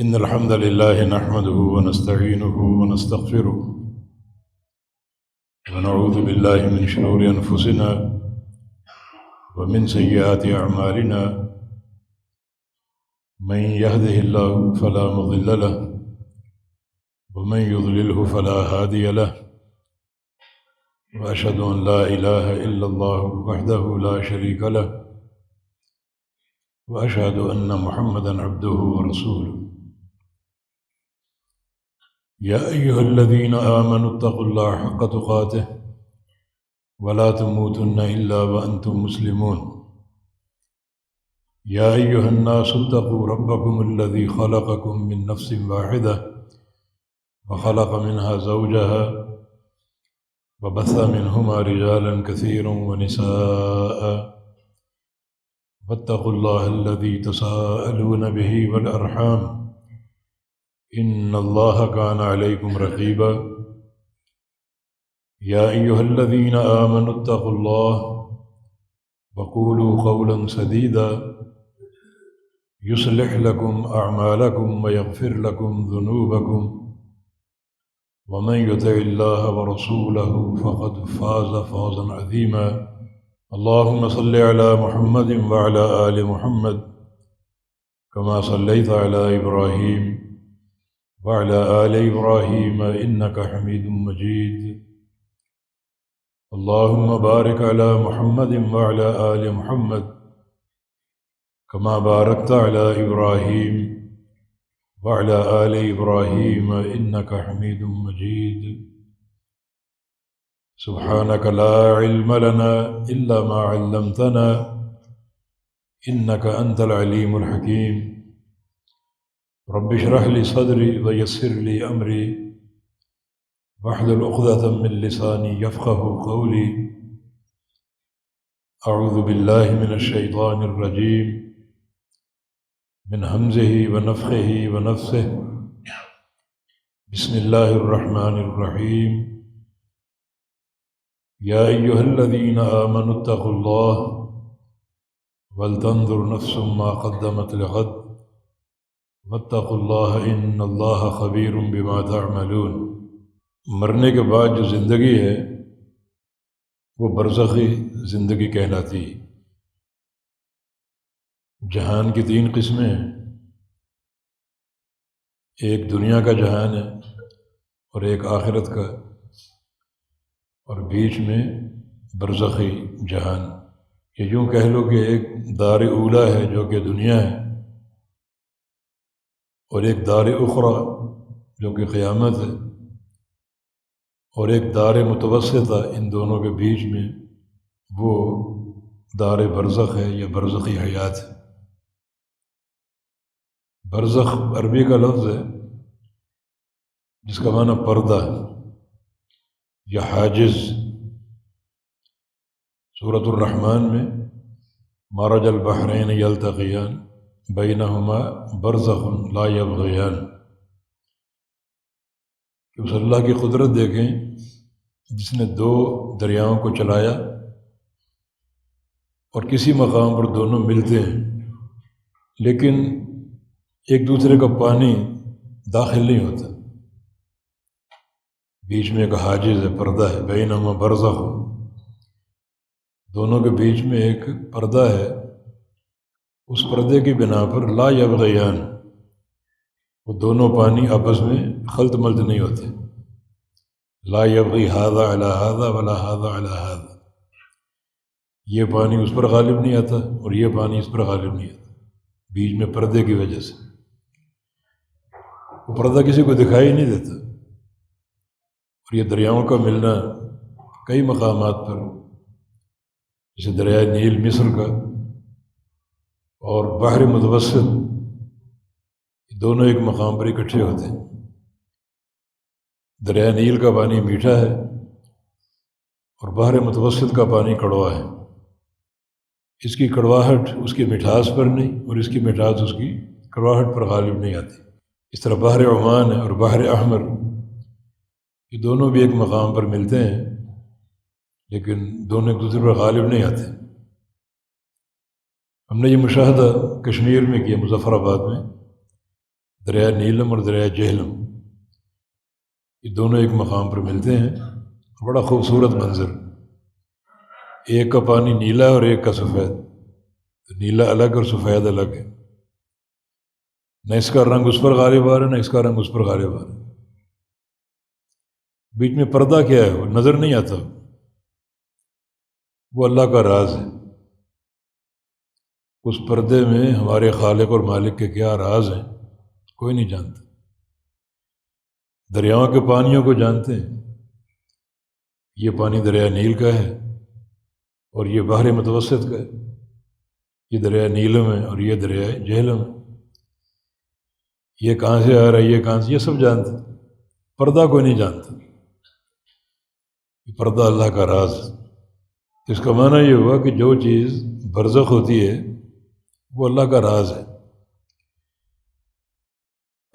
إن الحمد لله نحمده ونستعينه ونستغفره ونعوذ بالله من شرور أنفسنا ومن سيئات أعمالنا من يهده الله فلا مضل له ومن يضلله فلا هادي له وأشهد أن لا إله إلا الله وحده لا شريك له وأشهد أن محمدًا عبده ورسوله يا أيها الذين آمنوا اتقوا الله حق تقاته ولا تموتن إلا وأنتم مسلمون يا أيها الناس اتقوا ربكم الذي خلقكم من نفس واحدة وخلق منها زوجها وبث منهما رجالا كثيرا ونساء واتقوا الله الذي تساءلون به والأرحام إن الله كان عليكم رقيبا يا أيها الذين آمنوا اتقوا الله وقولوا قولا سديدا يصلح لكم أعمالكم ويغفر لكم ذنوبكم ومن يطع الله ورسوله فقد فاز فوزا عظيما اللهم صل على محمد وعلى آل محمد كما صليت على إبراهيم وعلى آل إبراهيم إنك حميد مجيد اللهم بارك على محمد وعلى آل محمد كما باركت على إبراهيم وعلى آل إبراهيم إنك حميد مجيد سبحانك لا علم لنا إلا ما علمتنا إنك أنت العليم الحكيم رب اشرح لي صدري ويسر لي أمري واحلل عقدة من لساني يفقه قولي أعوذ بالله من الشيطان الرجيم من همزه ونفخه ونفثه بسم الله الرحمن الرحيم يا أيها الذين آمنوا اتقوا الله ولتنظر نفس ما قدمت لغد واتقوا اللہ ان اللہ خبیر بما تعملون۔ مرنے کے بعد جو زندگی ہے وہ برزخی زندگی کہلاتی ہے۔ جہان کی تین قسمیں ہیں، ایک دنیا کا جہان ہے اور ایک آخرت کا، اور بیچ میں برزخی جہان، کہ یوں کہہ لو کہ ایک دار اولا ہے جو کہ دنیا ہے، اور ایک دار اخری جو کہ قیامت ہے، اور ایک دار متوسطہ ان دونوں کے بیچ میں وہ دار برزخ ہے یا برزخی حیات ہے۔ برزخ عربی کا لفظ ہے جس کا معنی پردہ یا حاجز۔ سورۃ الرحمن میں مرج البحرین یلتقیان بینہما برزخ لا یبغیان، کہ اس اللہ کی قدرت دیکھیں جس نے دو دریاؤں کو چلایا اور کسی مقام پر دونوں ملتے ہیں لیکن ایک دوسرے کا پانی داخل نہیں ہوتا، بیچ میں ایک حاجز ہے، پردہ ہے، بینہما برزخ، دونوں کے بیچ میں ایک پردہ ہے، اس پردے کی بنا پر لا یبغیان، وہ دونوں پانی آپس میں خلط ملط نہیں ہوتے، لا یبغی ھذا علی ھذا ولا ھذا علی ھذا، یہ پانی اس پر غالب نہیں آتا اور یہ پانی اس پر غالب نہیں آتا، بیچ میں پردے کی وجہ سے۔ وہ پردہ کسی کو دکھائی نہیں دیتا، اور یہ دریاؤں کا ملنا کئی مقامات پر، جیسے دریائے نیل مصر کا اور بحر متوسط، دونوں ایک مقام پر اکٹھے ہوتے ہیں۔ دریائے نیل کا پانی میٹھا ہے اور بحر متوسط کا پانی کڑوا ہے، اس کی کڑواہٹ اس کی مٹھاس پر نہیں اور اس کی مٹھاس اس کی کڑواہٹ پر غالب نہیں آتی۔ اس طرح بحر عمان ہے اور بحر احمر، یہ دونوں بھی ایک مقام پر ملتے ہیں لیکن دونوں ایک دوسرے پر غالب نہیں آتے۔ ہم نے یہ مشاہدہ کشمیر میں کیا، مظفر آباد میں، دریا نیلم اور دریا جہلم، یہ دونوں ایک مقام پر ملتے ہیں، بڑا خوبصورت منظر، ایک کا پانی نیلا اور ایک کا سفید، تو نیلا الگ اور سفید الگ ہے، نہ اس کا رنگ اس پر غالب آ رہا ہے نہ اس کا رنگ اس پر غالب آ رہا ہے، بیچ میں پردہ کیا ہے وہ نظر نہیں آتا، وہ اللہ کا راز ہے۔ اس پردے میں ہمارے خالق اور مالک کے کیا راز ہیں کوئی نہیں جانتا۔ دریاؤں کے پانیوں کو جانتے ہیں، یہ پانی دریا نیل کا ہے اور یہ بحر متوسط کا ہے، یہ دریا نیلم ہے اور یہ دریا جہلم ہے، یہ کہاں سے آ رہا ہے یہ کہاں سے، یہ سب جانتے ہیں، پردہ کوئی نہیں جانتا، یہ پردہ اللہ کا راز ہے۔ اس کا معنی یہ ہوا کہ جو چیز برزخ ہوتی ہے وہ اللہ کا راز ہے۔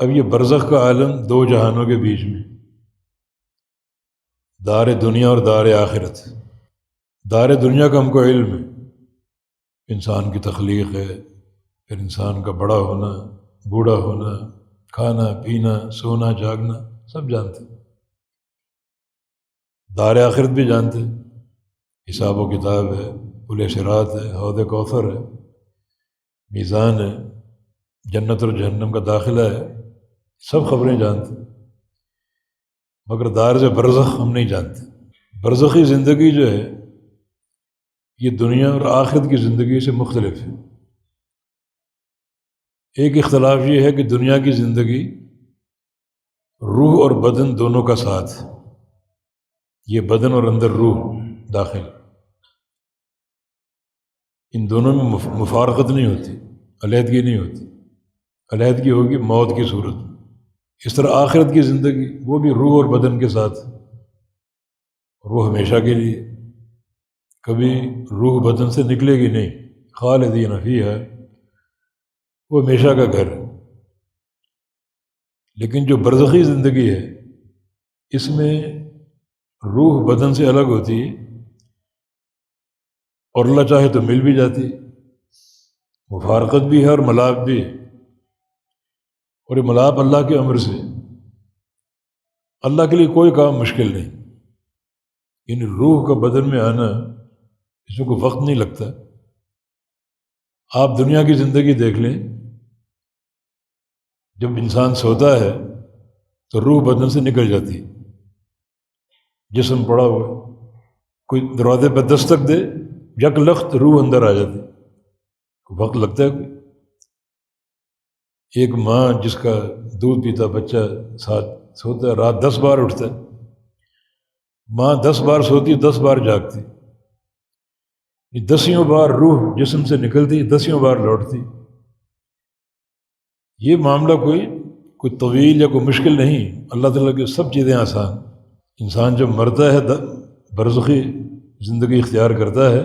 اب یہ برزخ کا عالم دو جہانوں کے بیچ میں، دار دنیا اور دار آخرت۔ دار دنیا کا ہم کو علم ہے، انسان کی تخلیق ہے، پھر انسان کا بڑا ہونا، بوڑھا ہونا، کھانا پینا سونا جاگنا سب جانتے ہیں۔ دار آخرت بھی جانتے ہیں، حساب و کتاب ہے، پل صراط ہے، حوض کوثر ہے، میزان ہے، جنت اور جہنم کا داخلہ ہے، سب خبریں جانتے ہیں، مگر دار سے برزخ ہم نہیں جانتے۔ برزخی زندگی جو ہے یہ دنیا اور آخرت کی زندگی سے مختلف ہے۔ ایک اختلاف یہ ہے کہ دنیا کی زندگی روح اور بدن دونوں کا ساتھ ہے، یہ بدن اور اندر روح داخل، ان دونوں میں مفارقت نہیں ہوتی، علیحدگی نہیں ہوتی، علیحدگی ہوگی موت کی صورت میں۔ اس طرح آخرت کی زندگی وہ بھی روح اور بدن کے ساتھ، اور وہ ہمیشہ کے لیے، کبھی روح بدن سے نکلے گی نہیں، خالدین فیہا، وہ ہمیشہ کا گھر ہے۔ لیکن جو برزخی زندگی ہے اس میں روح بدن سے الگ ہوتی ہے، اور اللہ چاہے تو مل بھی جاتی، مفارقت بھی ہے اور ملاپ بھی ہے، اور یہ ملاپ اللہ کے امر سے، اللہ کے لیے کوئی کام مشکل نہیں، یعنی روح کا بدن میں آنا اس میں کوئی وقت نہیں لگتا۔ آپ دنیا کی زندگی دیکھ لیں، جب انسان سوتا ہے تو روح بدن سے نکل جاتی، جسم پڑا ہوا ہے، کوئی دروازے پہ دستک دے یک لخت روح اندر آ جاتی، وقت لگتا ہے کوئی؟ ایک ماں جس کا دودھ پیتا بچہ ساتھ سوتا ہے، رات 10 بار اٹھتا ہے، ماں 10 بار سوتی 10 بار جاگتی، 10 بار روح جسم سے نکلتی 10 بار لوٹتی۔ یہ معاملہ کوئی طویل یا کوئی مشکل نہیں، اللہ تعالیٰ کی سب چیزیں آسان۔ انسان جب مرتا ہے برزخی زندگی اختیار کرتا ہے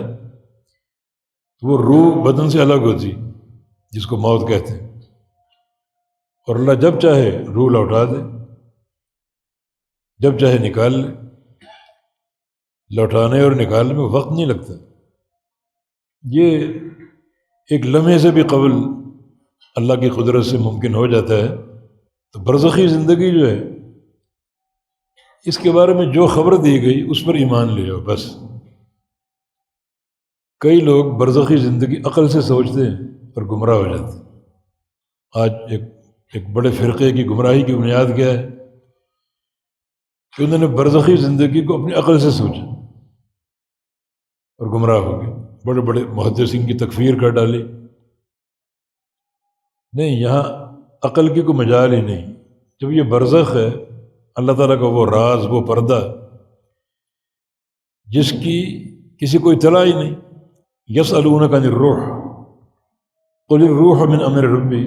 تو وہ روح بدن سے الگ ہوتی جس کو موت کہتے ہیں، اور اللہ جب چاہے روح لوٹا دے، جب چاہے نکال لے، لوٹانے اور نکالنے میں وقت نہیں لگتا، یہ ایک لمحے سے بھی قبل اللہ کی قدرت سے ممکن ہو جاتا ہے۔ تو برزخی زندگی جو ہے اس کے بارے میں جو خبر دی گئی اس پر ایمان لے جاؤ بس۔ کئی لوگ برزخی زندگی عقل سے سوچتے ہیں اور گمراہ ہو جاتے ہیں۔ آج ایک بڑے فرقے کی گمراہی کی بنیاد کیا ہے کہ انہوں نے برزخی زندگی کو اپنی عقل سے سوچا اور گمراہ ہو گئے، بڑے بڑے محدثین کی تکفیر کر ڈالی۔ نہیں، یہاں عقل کی کوئی مجال ہی نہیں، جب یہ برزخ ہے اللہ تعالیٰ کا وہ راز، وہ پردہ جس کی کسی کو اطلاع ہی نہیں۔ یسألونک عن الروح قل الروح من امر ربی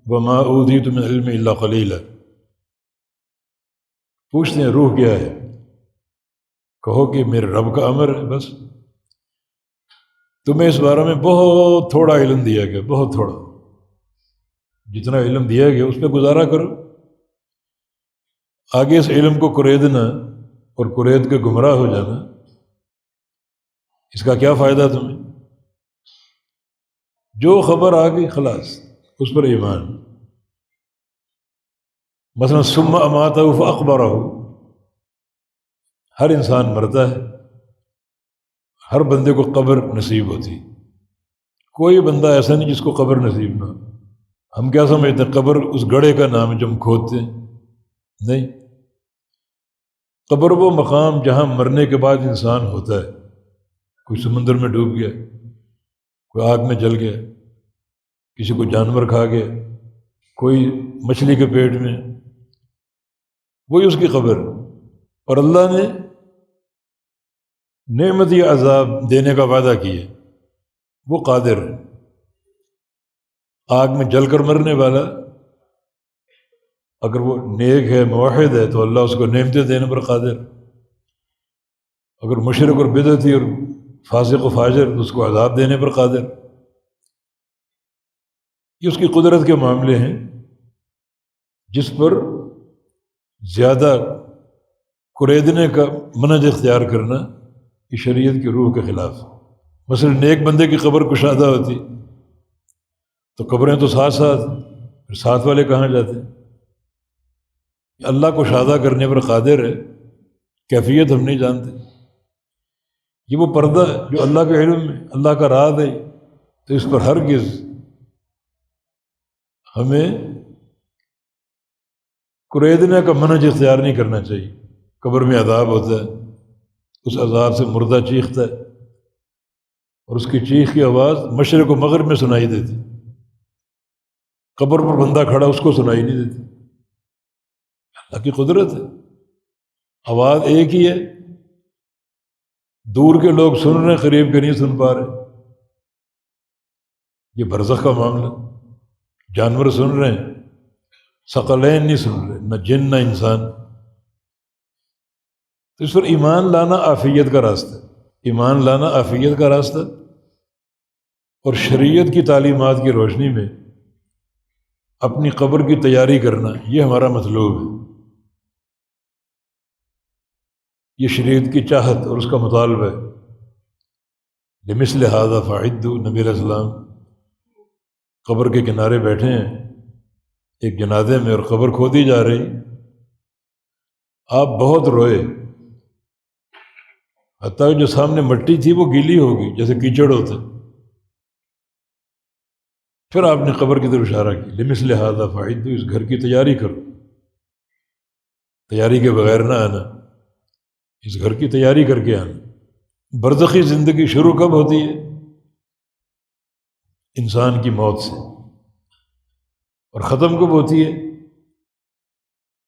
وما اوتیت من علم الا قلیلا، پوچھتے ہیں روح کیا ہے، کہو کہ میرے رب کا امر ہے، بس تمہیں اس بارے میں بہت تھوڑا علم دیا گیا، بہت تھوڑا، جتنا علم دیا گیا اس پہ گزارا کرو، آگے اس علم کو کریدنا اور کرید کے گمراہ ہو جانا اس کا کیا فائدہ تمہیں؟ جو خبر آ گئی خلاص اس پر ایمان۔ مثلا ثم اماتہ فاقبرہ، ہر انسان مرتا ہے، ہر بندے کو قبر نصیب ہوتی، کوئی بندہ ایسا نہیں جس کو قبر نصیب نہ ہو۔ ہم کیا سمجھتے ہیں قبر اس گڑھے کا نام ہے جو ہم کھودتے ہیں؟ نہیں، قبر وہ مقام جہاں مرنے کے بعد انسان ہوتا ہے، کوئی سمندر میں ڈوب گیا، کوئی آگ میں جل گیا، کسی کو جانور کھا گیا، کوئی مچھلی کے پیٹ میں، وہی اس کی قبر۔ اور اللہ نے نعمت یا عذاب دینے کا وعدہ کیا، وہ قادر ہے۔ آگ میں جل کر مرنے والا اگر وہ نیک ہے، موحد ہے، تو اللہ اس کو نعمتیں دینے پر قادر۔ اگر مشرک اور بدعتی اور فاسق و فاجر، تو اس کو عذاب دینے پر قادر۔ یہ اس کی قدرت کے معاملے ہیں جس پر زیادہ کریدنے کا منہج اختیار کرنا یہ شریعت کی روح کے خلاف۔ مثلا نیک بندے کی قبر کشادہ ہوتی تو قبریں تو ساتھ ساتھ، پھر ساتھ والے کہاں جاتے؟ اللہ کو شادہ کرنے پر قادر ہے، کیفیت ہم نہیں جانتے۔ یہ وہ پردہ ہے جو اللہ کے علم میں، اللہ کا راز ہے، تو اس پر ہرگز ہمیں کریدنے کا منہج اختیار نہیں کرنا چاہیے۔ قبر میں عذاب ہوتا ہے، اس عذاب سے مردہ چیختا ہے، اور اس کی چیخ کی آواز مشرق و مغرب میں سنائی دیتی، قبر پر بندہ کھڑا اس کو سنائی نہیں دیتی۔ اللہ کی قدرت ہے، آواز ایک ہی ہے، دور کے لوگ سن رہے ہیں، قریب کے نہیں سن پا رہے۔ یہ برزخ کا معاملہ، جانور سن رہے ہیں، ثقلین نہیں سن رہے، نہ جن نہ انسان۔ تو اس پر ایمان لانا عافیت کا راستہ، ایمان لانا عافیت کا راستہ، اور شریعت کی تعلیمات کی روشنی میں اپنی قبر کی تیاری کرنا، یہ ہمارا مطلوب ہے۔ یہ شریعت کی چاہت اور اس کا مطالبہ ہے۔ لمثل ھذا فاعدوا، نبی علیہ السلام قبر کے کنارے بیٹھے ہیں ایک جنازے میں، اور قبر کھودی جا رہی، آپ بہت روئے، حتیٰ کہ جو سامنے مٹی تھی وہ گیلی ہوگی جیسے کیچڑ ہوتا۔ پھر آپ نے قبر کی طرف اشارہ کی، لمثل ھذا فاعدوا، اس گھر کی تیاری کرو، تیاری کے بغیر نہ آنا، اس گھر کی تیاری کر کے آنا۔ برزخی زندگی شروع کب ہوتی ہے؟ انسان کی موت سے، اور ختم کب ہوتی ہے؟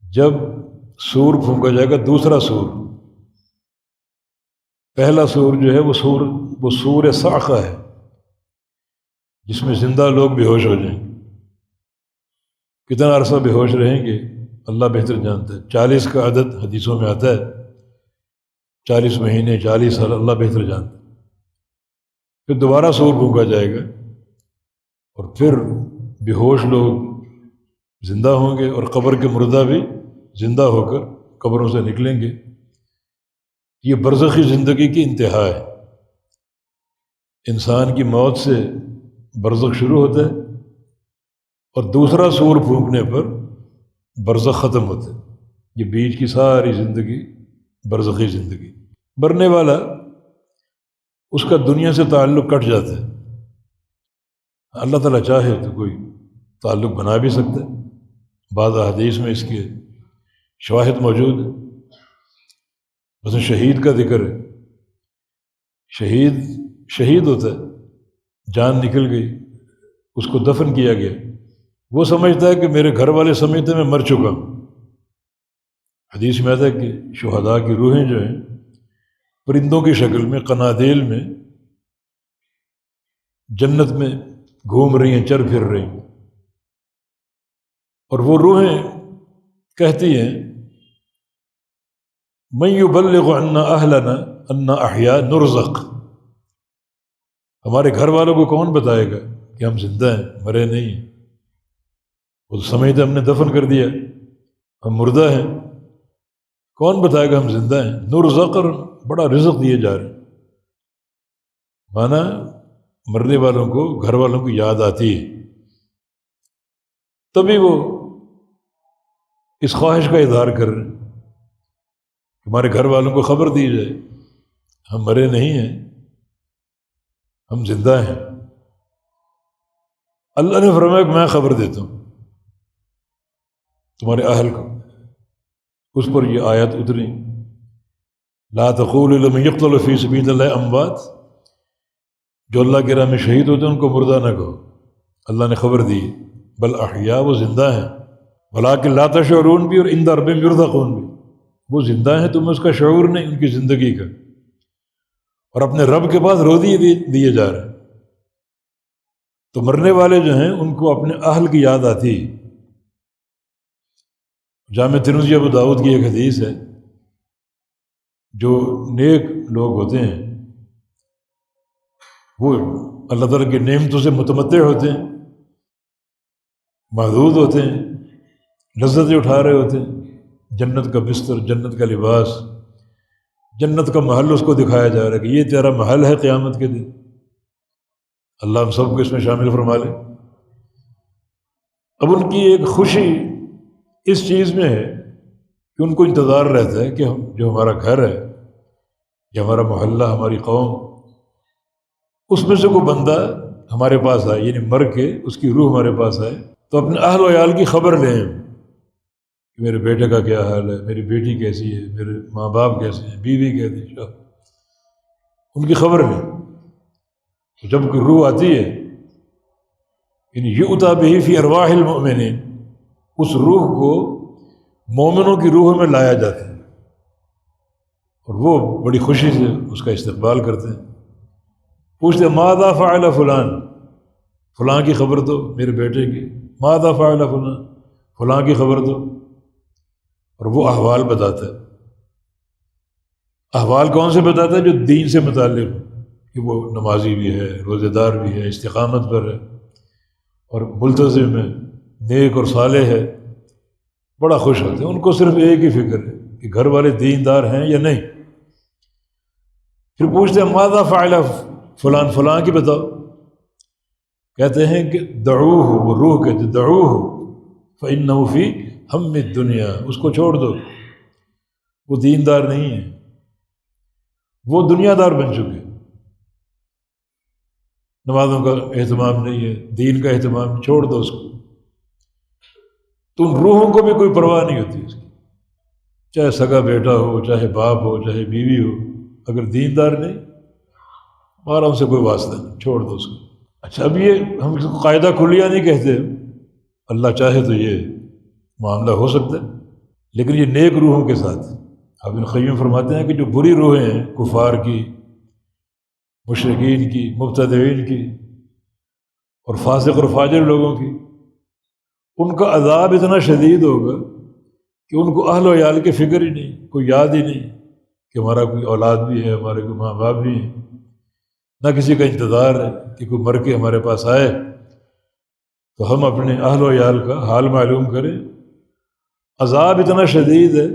جب سور پھونکا جائے گا، دوسرا سور۔ پہلا سور جو ہے وہ سور صاعقہ ہے، جس میں زندہ لوگ بے ہوش ہو جائیں۔ کتنا عرصہ بے ہوش رہیں گے اللہ بہتر جانتا ہے۔ 40 کا عدد حدیثوں میں آتا ہے، 40 مہینے، 40 سال، اللہ بہتر جانتا ہے۔ پھر دوبارہ سور پھونکا جائے گا، اور پھر بے ہوش لوگ زندہ ہوں گے، اور قبر کے مردہ بھی زندہ ہو کر قبروں سے نکلیں گے۔ یہ برزخی زندگی کی انتہا ہے۔ انسان کی موت سے برزخ شروع ہوتا ہے، اور دوسرا سور پھونکنے پر برزخ ختم ہوتا ہے۔ یہ بیچ کی ساری زندگی برزخی زندگی۔ مرنے والا، اس کا دنیا سے تعلق کٹ جاتا ہے۔ اللہ تعالیٰ چاہے تو کوئی تعلق بنا بھی سکتا ہے، بعض احادیث میں اس کے شواہد موجود ہیں۔ مثلا شہید کا ذکر ہے، شہید ہوتا ہے، جان نکل گئی، اس کو دفن کیا گیا، وہ سمجھتا ہے کہ میرے گھر والے سمجھتے ہیں میں مر چکا ہوں۔ حدیث میں آتا ہے کہ شہداء کی روحیں جو ہیں پرندوں کی شکل میں قنادیل میں جنت میں گھوم رہی ہیں، چر پھر رہی ہیں، اور وہ روحیں کہتی ہیں من یبلغ عنا اہلنا انا احیاء نرزق، ہمارے گھر والوں کو کون بتائے گا کہ ہم زندہ ہیں، مرے نہیں ہیں؟ وہ تو سمجھتے ہم نے دفن کر دیا، ہم مردہ ہیں، کون بتائے گا ہم زندہ ہیں؟ نرزق، بڑا رزق دیے جا رہے ہیں، مانا مرنے والوں کو، گھر والوں کو یاد آتی ہے، تبھی وہ اس خواہش کا اظہار کر رہے ہیں کہ ہمارے گھر والوں کو خبر دی جائے ہم مرے نہیں ہیں، ہم زندہ ہیں۔ اللہ نے فرمایا کہ میں خبر دیتا ہوں تمہارے اہل کو۔ اس پر یہ آیت اتری، لا تقولوا لمن يقتل فی سبیل اللہ اموات، جو اللہ کی راہ میں شہید ہوتے ہیں ان کو مردہ نہ کہو، اللہ نے خبر دی بل احیاء، وہ زندہ ہیں، ولکن لا تشعرون بھی، اور عند ربہم یرزقون بھی، وہ زندہ ہیں، تمہیں اس کا شعور نہیں ان کی زندگی کا، اور اپنے رب کے پاس روزی دیے جا رہے ہیں۔ تو مرنے والے جو ہیں ان کو اپنے اہل کی یاد آتی۔ جامع ترمذی ابو داؤد کی ایک حدیث ہے، جو نیک لوگ ہوتے ہیں وہ اللہ تعالیٰ کی نعمتوں سے متمتع ہوتے ہیں، محدود ہوتے ہیں، لذتیں اٹھا رہے ہوتے ہیں، جنت کا بستر، جنت کا لباس، جنت کا محل اس کو دکھایا جا رہا ہے کہ یہ تیرا محل ہے قیامت کے دن۔ اللہ ہم سب کو اس میں شامل فرما لے۔ اب ان کی ایک خوشی اس چیز میں ہے کہ ان کو انتظار رہتا ہے کہ جو ہمارا گھر ہے یا ہمارا محلہ، ہماری قوم، اس میں سے کوئی بندہ ہمارے پاس آئے، یعنی مر کے اس کی روح ہمارے پاس آئے تو اپنے اہل و عیال کی خبر لیں کہ میرے بیٹے کا کیا حال ہے، میری بیٹی کیسی ہے، میرے ماں باپ کیسے ہیں، بیوی کیسی ہے، ان کی خبر لیں۔ تو جب کوئی روح آتی ہے، یعنی یؤتی بہ فی ارواح المؤمنین، اس روح کو مومنوں کی روح میں لایا جاتا ہے، اور وہ بڑی خوشی سے اس کا استقبال کرتے ہیں، پوچھتے ہیں ماذا فعل فلان، فلاں کی خبر دو میرے بیٹے کی، ماذا فعل فلان، فلاں کی خبر دو، اور وہ احوال بتاتا ہے۔ احوال کون سے بتاتا ہے؟ جو دین سے متعلق ہو، کہ وہ نمازی بھی ہے، روزہ دار بھی ہے، استقامت پر ہے، اور ملتزم ہے، نیک اور صالح ہے، بڑا خوش ہوتے ہیں۔ ان کو صرف ایک ہی فکر ہے کہ گھر والے دیندار ہیں یا نہیں۔ پھر پوچھتے ہیں ماذا فعل فلان، فلاں کی بتاؤ، کہتے ہیں کہ دعوہ، وہ روح کہتے دعوہ فإنہ فی ہم الدنیا، اس کو چھوڑ دو، وہ دیندار نہیں ہے، وہ دنیا دار بن چکے، نمازوں کا اہتمام نہیں ہے، دین کا اہتمام، چھوڑ دو اس کو۔ تو ان روحوں کو بھی کوئی پرواہ نہیں ہوتی اس کی، چاہے سگا بیٹا ہو، چاہے باپ ہو، چاہے بیوی ہو، اگر دیندار نہیں، ہمارا ان سے کوئی واسطہ نہیں، چھوڑ دو اس کو۔ اچھا، اب یہ ہم اس کو قاعدہ کلیہ نہیں کہتے، اللہ چاہے تو یہ معاملہ ہو سکتا ہے، لیکن یہ نیک روحوں کے ساتھ۔ ابن قیم فرماتے ہیں کہ جو بری روحیں ہیں، کفار کی، مشرکین کی، مبتدعین کی، اور فاسق اور فاجر لوگوں کی، ان کا عذاب اتنا شدید ہوگا کہ ان کو اہل و عیال کی فکر ہی نہیں، کوئی یاد ہی نہیں کہ ہمارا کوئی اولاد بھی ہے، ہمارے کوئی ماں باپ بھی ہیں، نہ کسی کا انتظار ہے کہ کوئی مر کے ہمارے پاس آئے تو ہم اپنے اہل و عیال کا حال معلوم کریں۔ عذاب اتنا شدید ہے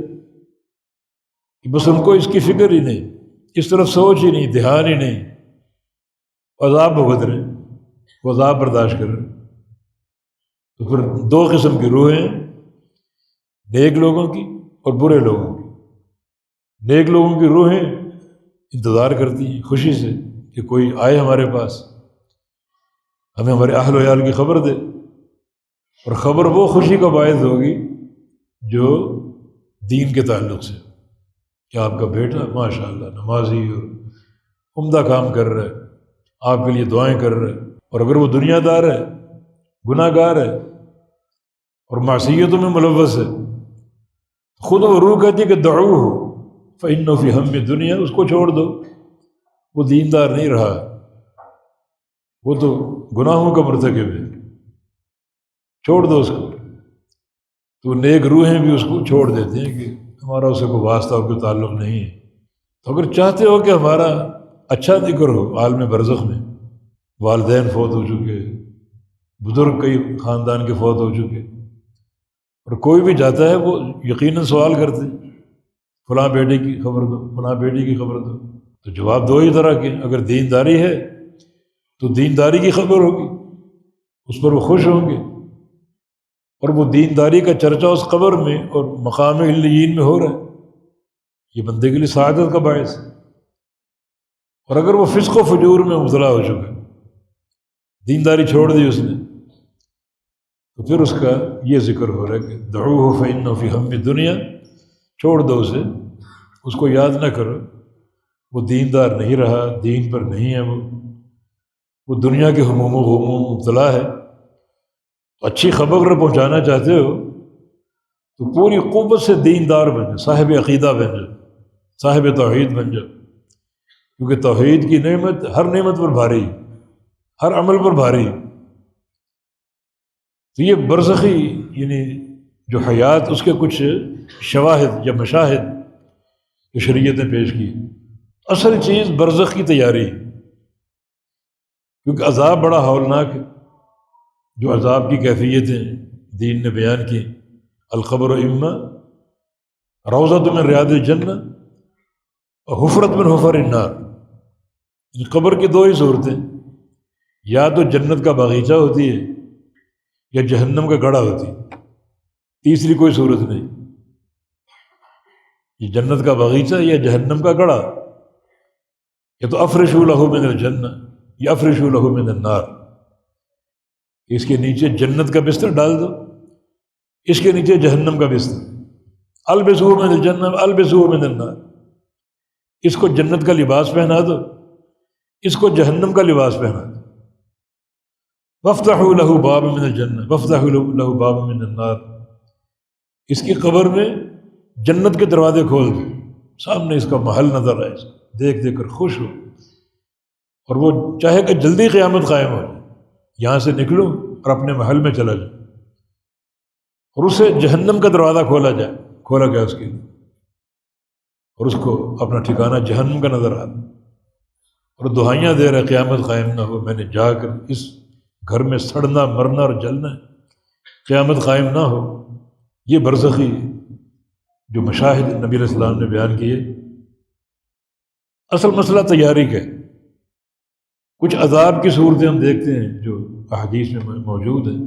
کہ بس ان کو اس کی فکر ہی نہیں، اس طرف سوچ ہی نہیں، دھیان ہی نہیں، عذاب بھگت رہے، وہ عذاب برداشت کر رہے۔ تو پھر دو قسم کی روحیں، نیک لوگوں کی اور برے لوگوں کی۔ نیک لوگوں کی روحیں انتظار کرتی ہیں خوشی سے کہ کوئی آئے ہمارے پاس، ہمیں ہمارے اہل و عیال کی خبر دے، اور خبر وہ خوشی کا باعث ہوگی جو دین کے تعلق سے، کہ آپ کا بیٹا ماشاءاللہ نمازی اور عمدہ کام کر رہا ہے، آپ کے لیے دعائیں کر رہا ہے، اور اگر وہ دنیا دار ہے، گناہ گار ہے اور معصیتوں میں ملوث ہے، خود وہ روح کہتی ہے کہ دعوہ فإنہ فی ہم الدنیا، اس کو چھوڑ دو، وہ دیندار نہیں رہا، وہ تو گناہوں کا مرتکب ہے، چھوڑ دو اس کو۔ تو نیک روحیں بھی اس کو چھوڑ دیتے ہیں کہ ہمارا اسے کوئی واسطہ اور کوئی تعلق نہیں ہے۔ تو اگر چاہتے ہو کہ ہمارا اچھا ذکر ہو عالم برزخ میں، والدین فوت ہو چکے، بزرگ کئی خاندان کے فوت ہو چکے، اور کوئی بھی جاتا ہے وہ یقیناً سوال کرتے ہیں فلاں بیٹے کی خبر دو، فلاں بیٹی کی خبر دو۔ تو جواب دو ہی طرح کے، اگر دینداری ہے تو دینداری کی خبر ہوگی، اس پر وہ خوش ہوں گے، اور وہ دینداری کا چرچا اس قبر میں اور مقام علیین میں ہو رہا ہے، یہ بندے کے لیے سعادت کا باعث ہے۔ اور اگر وہ فسق و فجور میں مبتلا ہو چکا، دینداری چھوڑ دی اس نے، تو پھر اس کا یہ ذکر ہو رہا ہے کہ دعوہ فإنہ فی ہم دنیا، چھوڑ دو اسے، اس کو یاد نہ کرو، وہ دیندار نہیں رہا، دین پر نہیں ہے، وہ دنیا کے ہموم و غموم میں مبتلا ہے۔ اچھی خبر اگر پہنچانا چاہتے ہو تو پوری قوت سے دیندار بن جاؤ، صاحب عقیدہ بن جاؤ، صاحب توحید بن جاؤ، کیونکہ توحید کی نعمت ہر نعمت پر بھاری، ہر عمل پر بھاری۔ تو یہ برزخی یعنی جو حیات، اس کے کچھ شواہد یا مشاہد جو شریعت نے پیش کی۔ اصل چیز برزخ کی تیاری، کیونکہ عذاب بڑا ہولناک ہے۔ جو عذاب کی کیفیتیں دین نے بیان کی، القبر اما روضۃ من ریاض الجنہ اور حفرۃ من حفر النار۔ قبر کی دو ہی صورتیں، یا تو جنت کا باغیچہ ہوتی ہے یا جہنم کا گڑھا ہوتی ہے، تیسری کوئی صورت نہیں۔ یہ جنت کا باغیچہ یا جہنم کا گڑھا، یا تو افرشوا لہ من الجنہ یا افرشوا لہ من النار، اس کے نیچے جنت کا بستر ڈال دو، اس کے نیچے جہنم کا بستر، البسوہ من الجنہ البسوہ من النار، اس کو جنت کا لباس پہنا دو، اس کو جہنم کا لباس پہنا دو۔ وَافْتَحُوا لَهُ بَابًا مِنَ الْجَنَّةِ وَافْتَحُوا لَهُ بَابًا مِنَ النَّارِ، اس کی قبر میں جنت کے دروازے کھول دو، سامنے اس کا محل نظر آئے، دیکھ دیکھ کر خوش ہو، اور وہ چاہے کہ جلدی قیامت قائم ہو، یہاں سے نکلو اور اپنے محل میں چلا جاؤ، اور اسے جہنم کا دروازہ کھولا گیا اس کے لیے، اور اس کو اپنا ٹھکانہ جہنم کا نظر آتا، اور دعائیاں دے رہے قیامت قائم نہ ہو، میں نے جا کر اس گھر میں سڑنا مرنا اور جلنا ہے، قیامت قائم نہ ہو۔ یہ برزخی جو مشاہد نبی علیہ السلام نے بیان کیے۔ اصل مسئلہ تیاری کا ہے۔ کچھ عذاب کی صورتیں ہم دیکھتے ہیں جو احادیث میں موجود ہیں،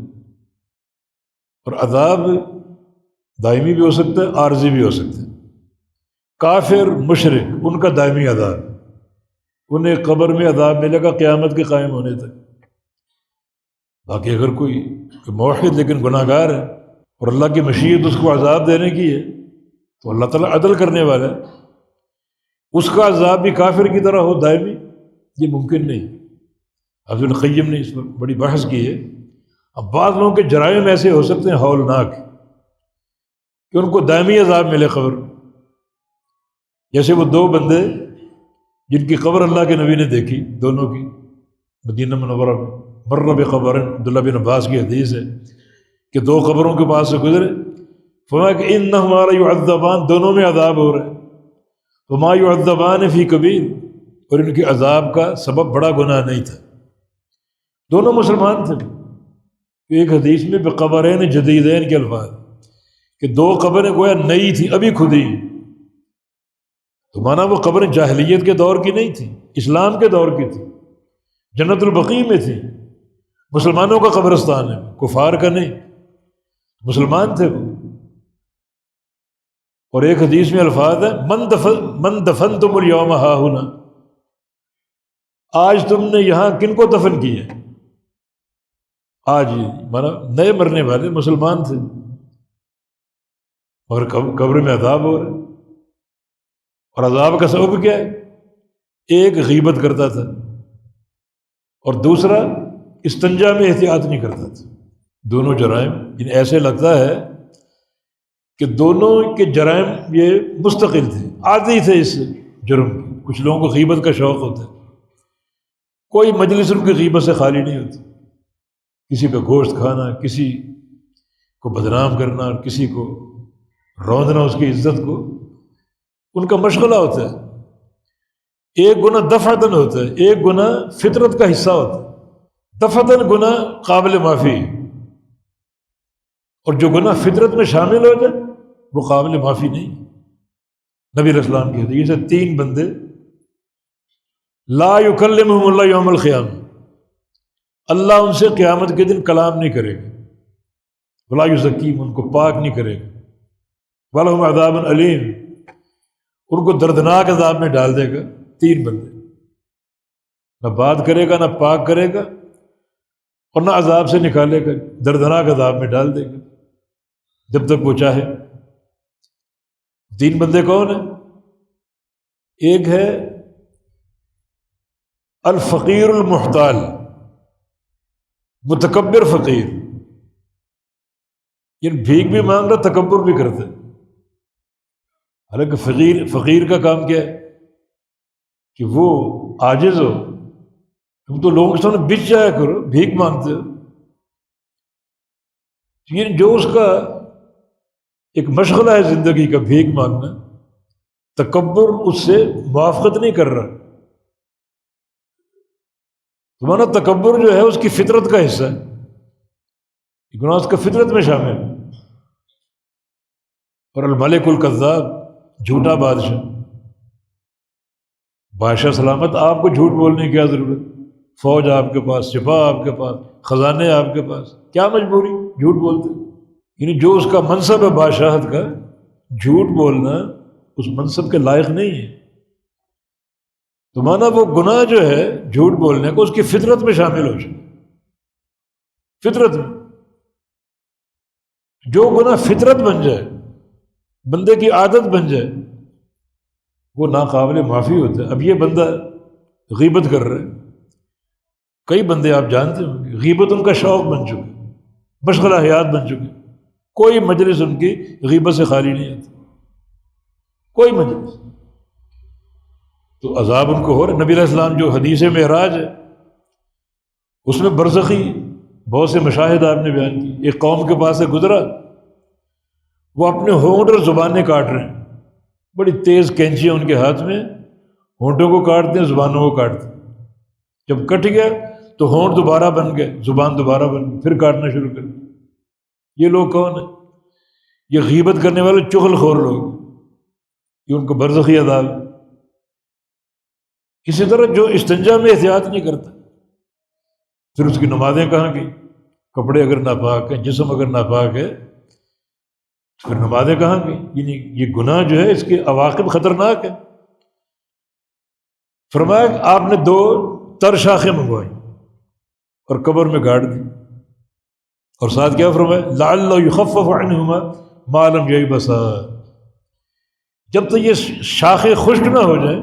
اور عذاب دائمی بھی ہو سکتا ہے، عارضی بھی ہو سکتا ہے۔ کافر مشرک ان کا دائمی عذاب، انہیں قبر میں عذاب ملے گا قیامت کے قائم ہونے تک۔ باقی اگر کوئی موحد لیکن گناہ گار ہے اور اللہ کی مشیت اس کو عذاب دینے کی ہے تو اللہ تعالیٰ عدل کرنے والا ہے، اس کا عذاب بھی کافر کی طرح ہو دائمی، یہ ممکن نہیں۔ ابن القیم نے اس پر بڑی بحث کی ہے۔ اب بعض لوگوں کے جرائم ایسے ہو سکتے ہیں ہولناک کہ ان کو دائمی عذاب ملے قبر، جیسے وہ دو بندے جن کی قبر اللہ کے نبی نے دیکھی، دونوں کی، مدینہ منورہ میں، مر بقبر، عبداللہ بن عباس کی حدیث ہے کہ دو قبروں کے پاس سے گزرے، فرمایا کہ انہما یعذبان، دونوں میں عذاب ہو رہا ہے، وما یعذبان فی کبیر، اور ان کے عذاب کا سبب بڑا گناہ نہیں تھا، دونوں مسلمان تھے۔ ایک حدیث میں بقبرین جدیدین کے الفاظ کہ دو قبریں گویا نئی تھی، ابھی کھدی، تو مانا وہ قبریں جاہلیت کے دور کی نہیں تھی، اسلام کے دور کی تھی، جنت البقیع میں تھی، مسلمانوں کا قبرستان ہے، کفار کا نہیں، مسلمان تھے وہ۔ اور ایک حدیث میں الفاظ ہے من دفنتم اليوم ہاہنا، آج تم نے یہاں کن کو دفن کیا؟ آج ہی، مانا نئے مرنے والے مسلمان تھے، مگر قبر میں عذاب ہو رہا ہے۔ اور عذاب کا سبب کیا ہے؟ ایک غیبت کرتا تھا اور دوسرا استنجا میں احتیاط نہیں کرتا تھا۔ دونوں جرائم ایسے لگتا ہے کہ دونوں کے جرائم یہ مستقل تھے، عادی تھے اس جرم کے۔ کچھ لوگوں کو غیبت کا شوق ہوتا ہے، کوئی مجلس ان کی غیبت سے خالی نہیں ہوتی، کسی کا گوشت کھانا، کسی کو بدنام کرنا، اور کسی کو روندنا، اس کی عزت کو، ان کا مشغلہ ہوتا ہے۔ ایک گناہ دفعتاً ہوتا ہے، ایک گناہ فطرت کا حصہ ہوتا ہے۔ دفعتاً گناہ قابل معافی، اور جو گناہ فطرت میں شامل ہو جائے وہ قابل معافی نہیں۔ نبی علیہ السلام کہتے ہیں یہ سے تین بندے لا یکلمہم اللہ یوم القیامہ، اللہ ان سے قیامت کے دن کلام نہیں کرے گا، ولا یزکیہم، ان کو پاک نہیں کرے گا، ولہم عذاب علیم، ان کو دردناک عذاب میں ڈال دے گا۔ تین بندے، نہ بات کرے گا، نہ پاک کرے گا، اور نہ عذاب سے نکالے گا، دردناک عذاب میں ڈال دے گا جب تک وہ چاہے۔ تین بندے کون ہیں؟ ایک ہے الفقیر المحتال، متکبر فقیر، یعنی بھیک بھی مانگ رہا، تکبر بھی کرتا ہے۔ حالانکہ فقیر کا کام کیا ہے کہ وہ عاجز ہو، تم تو لوگوں کے سامنے بچ جایا کرو، بھیک مانگتے ہو۔ یہ جو اس کا ایک مشغلہ ہے زندگی کا، بھیک مانگنا، تکبر اس سے موافقت نہیں کر رہا۔ تمہارا تکبر جو ہے اس کی فطرت کا حصہ ہے، گناہ اس کا فطرت میں شامل ہے۔ اور الملک الکذاب، جھوٹا بادشاہ، بادشاہ سلامت، آپ کو جھوٹ بولنے کی کیا ضرورت؟ فوج آپ کے پاس، سپاہ آپ کے پاس، خزانے آپ کے پاس، کیا مجبوری جھوٹ بولتے؟ یعنی جو اس کا منصب ہے بادشاہت کا، جھوٹ بولنا اس منصب کے لائق نہیں ہے۔ تو مانا وہ گناہ جو ہے جھوٹ بولنے کو، اس کی فطرت میں شامل ہو جائے۔ فطرت میں جو گناہ فطرت بن جائے، بندے کی عادت بن جائے، وہ ناقابل معافی ہوتا ہے۔ اب یہ بندہ غیبت کر رہا ہے، کئی بندے آپ جانتے ہوں، غیبت ان کا شوق بن چکے، مشغلہ حیات بن چکے، کوئی مجلس ان کی غیبت سے خالی نہیں آتی، کوئی مجلس۔ تو عذاب ان کو ہو رہا ہے۔ نبی علیہ السلام جو حدیث معراج ہے اس میں برزخی بہت سے مشاہد آپ نے بیان کی۔ ایک قوم کے پاس سے گزرا، وہ اپنے ہونٹ اور زبانیں کاٹ رہے ہیں، بڑی تیز کینچیاں ان کے ہاتھ میں، ہونٹوں کو کاٹتے ہیں، زبانوں کو کاٹتے ہیں۔ جب کٹ گیا تو ہونٹ دوبارہ بن گئے، زبان دوبارہ بن گئی، پھر کاٹنا شروع کر دیا۔ یہ لوگ کون ہیں؟ یہ غیبت کرنے والے چغل خور لوگ، یہ ان کو برزخی عذاب ہے۔ اسی طرح جو استنجا میں احتیاط نہیں کرتا، پھر اس کی نمازیں کہاں گئی؟ کپڑے اگر ناپاک ہیں، جسم اگر ناپاک ہے، پھر نمازیں کہاں گئی؟ یعنی یہ گناہ جو ہے اس کے عواقب خطرناک ہیں۔ فرمایا کہ آپ نے 2 تر شاخیں منگوائی اور قبر میں گاڑ دی، اور ساتھ کیا فرمایا؟ لعلہ یخفف عنہما ما لم ییبسا، جب تک یہ شاخیں خشک نہ ہو جائیں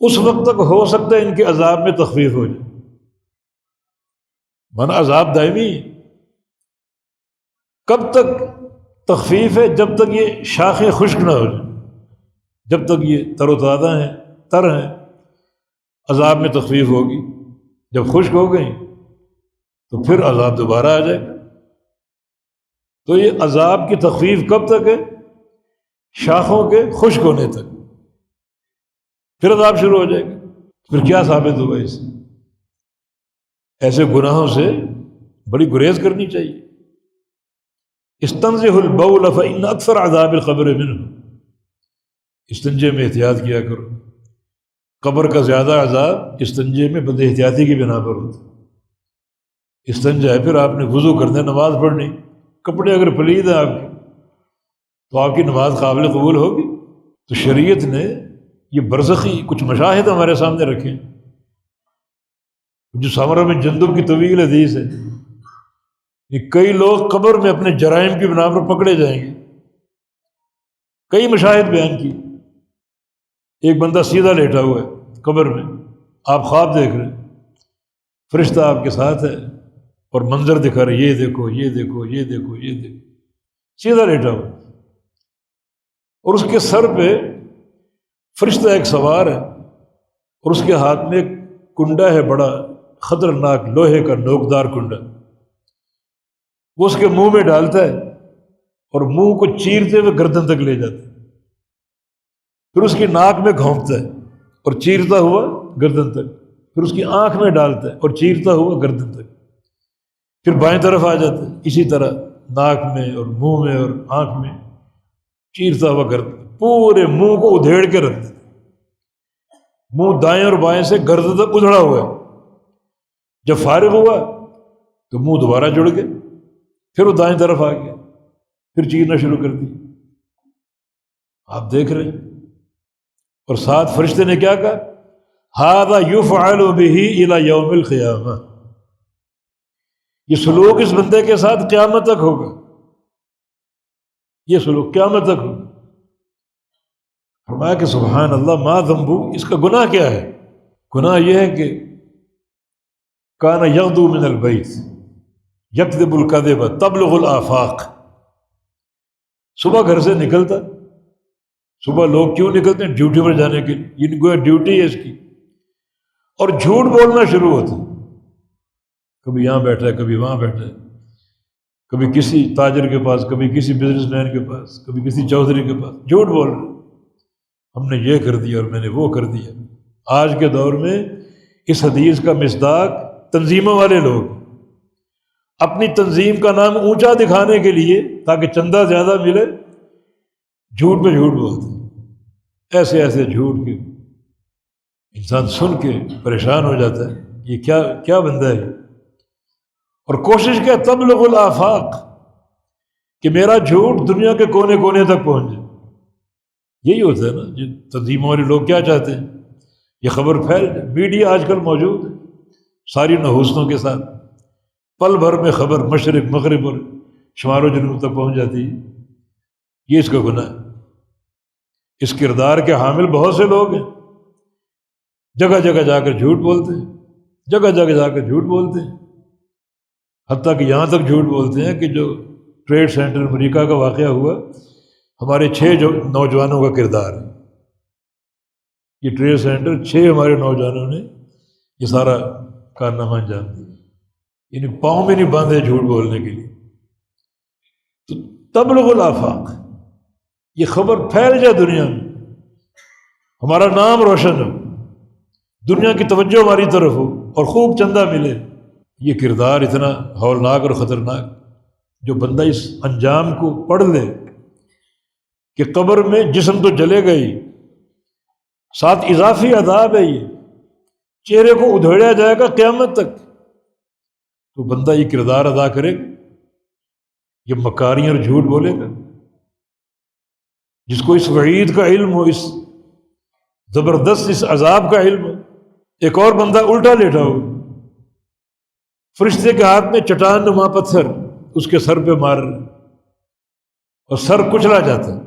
اس وقت تک ہو سکتا ہے ان کے عذاب میں تخفیف ہو جائے۔ مانا عذاب دائمی ہے۔ کب تک تخفیف ہے؟ جب تک یہ شاخیں خشک نہ ہو جائیں، جب تک یہ تر و تازہ ہیں، تر ہیں، عذاب میں تخفیف ہوگی۔ جب خشک ہو گئیں تو پھر عذاب دوبارہ آ جائے گا۔ تو یہ عذاب کی تخفیف کب تک ہے؟ شاخوں کے خشک ہونے تک، پھر عذاب شروع ہو جائے گا۔ پھر کیا ثابت ہوگا اس سے؟ ایسے گناہوں سے بڑی گریز کرنی چاہیے۔ استنزہ البول فإن اکثر عذاب القبر منہ، استنجے میں احتیاط کیا کرو، قبر کا زیادہ عذاب استنجے میں بد احتیاطی کی بنا پر ہوتا ہے۔ استنجا ہے، پھر آپ نے وضو کرنا، نماز پڑھنی، کپڑے اگر پلید ہیں آپ کے تو آپ کی نماز قابل قبول ہوگی؟ تو شریعت نے یہ برزخی کچھ مشاہد ہمارے سامنے رکھے، جو سامرہ میں جندب کی طویل حدیث ہے، یہ کئی لوگ قبر میں اپنے جرائم کی بنا پر پکڑے جائیں گے۔ کئی مشاہد بیان کی۔ ایک بندہ سیدھا لیٹا ہوا ہے قبر میں، آپ خواب دیکھ رہے ہیں، فرشتہ آپ کے ساتھ ہے اور منظر دکھا رہے، یہ دیکھو، یہ دیکھو، یہ دیکھو، یہ دیکھو، سیدھا لیٹا ہوا، اور اس کے سر پہ فرشتہ ایک سوار ہے، اور اس کے ہاتھ میں ایک کنڈا ہے، بڑا خطرناک لوہے کا نوکدار کنڈا، وہ اس کے منہ میں ڈالتا ہے اور منہ کو چیرتے ہوئے گردن تک لے جاتا ہے، پھر اس کی ناک میں گھونپتا ہے اور چیرتا ہوا گردن تک، پھر اس کی آنکھ میں ڈالتا ہے اور چیرتا ہوا گردن تک، پھر بائیں طرف آ جاتا ہے، اسی طرح ناک میں اور منہ میں اور آنکھ میں چیرتا ہوا گردن، پورے منہ کو ادھیڑ کے رکھ دیتا، منہ دائیں اور بائیں سے گردن تک ادھڑا ہوا ہے۔ جب فارغ ہوا تو منہ دوبارہ جڑ گیا، پھر وہ دائیں طرف آ گیا، پھر چیرنا شروع کر دی. آپ دیکھ رہے ہیں. اور ساتھ فرشتے نے کیا کہا؟ ھذا یفعل بہ الی یوم القیامہ، یہ سلوک اس بندے کے ساتھ قیامت تک ہوگا، یہ سلوک قیامت تک ہوگا. فرمایا کہ سبحان اللہ، ما ذنبہ، اس کا گناہ کیا ہے؟ گناہ یہ ہے کہ کان یغدو من البیت یکذب الکذب تبلغ الآفاق، صبح گھر سے نکلتا. صبح لوگ کیوں نکلتے ہیں؟ ڈیوٹی پر جانے کے لیے، یہ گویا ڈیوٹی ہے اس کی، اور جھوٹ بولنا شروع ہوتا. کبھی یہاں بیٹھا ہے، کبھی وہاں بیٹھا ہے، کبھی کسی تاجر کے پاس، کبھی کسی بزنس مین کے پاس، کبھی کسی چودھری کے پاس، جھوٹ بول رہے. ہم نے یہ کر دیا اور میں نے وہ کر دیا. آج کے دور میں اس حدیث کا مصداق تنظیموں والے لوگ اپنی تنظیم کا نام اونچا دکھانے کے لیے تاکہ چندہ زیادہ ملے، جھوٹ پہ جھوٹ بولتے. ایسے ایسے جھوٹ کے انسان سن کے پریشان ہو جاتا ہے، یہ کیا بندہ ہے. اور کوشش کیا تبلغ الآفاق، کہ میرا جھوٹ دنیا کے کونے کونے تک پہنچ جائے. یہی ہوتا ہے نا، یہ تنظیموں والے لوگ کیا چاہتے ہیں؟ یہ خبر پھیل جائے. میڈیا آج کل موجود ہے ساری نحوستوں کے ساتھ، پل بھر میں خبر مشرق مغرب اور شمال و جنوب تک پہنچ جاتی ہے. یہ اس کا گناہ ہے. اس کردار کے حامل بہت سے لوگ ہیں، جگہ جگہ جا کر جھوٹ بولتے ہیں، جگہ جگہ جا کر جھوٹ بولتے ہیں. حتیٰ کہ یہاں تک جھوٹ بولتے ہیں کہ جو ٹریڈ سینٹر امریکہ کا واقعہ ہوا، ہمارے 6 نوجوانوں کا کردار ہے. یہ ٹریڈ سینٹر 6 ہمارے نوجوانوں نے یہ سارا کارنامہ انجام دیا. یعنی پاؤں میں نہیں باندھے جھوٹ بولنے کے لیے. تو تبلغ الآفاق، یہ خبر پھیل جائے دنیا میں، ہمارا نام روشن ہو، دنیا کی توجہ ہماری طرف ہو اور خوب چندہ ملے. یہ کردار اتنا ہولناک اور خطرناک، جو بندہ اس انجام کو پڑھ لے کہ قبر میں جسم تو جلے گئی، ساتھ اضافی عذاب ہے، یہ چہرے کو ادھیڑا جائے گا قیامت تک. تو بندہ یہ کردار ادا کرے گا، یہ مکاریاں اور جھوٹ بولے گا. جس کو اس وعید کا علم ہو، اس زبردست اس عذاب کا علم ہو. ایک اور بندہ الٹا لیٹا ہو، فرشتے کے ہاتھ میں چٹان نما پتھر اس کے سر پہ مار رہے، اور سر کچلا جاتا ہے،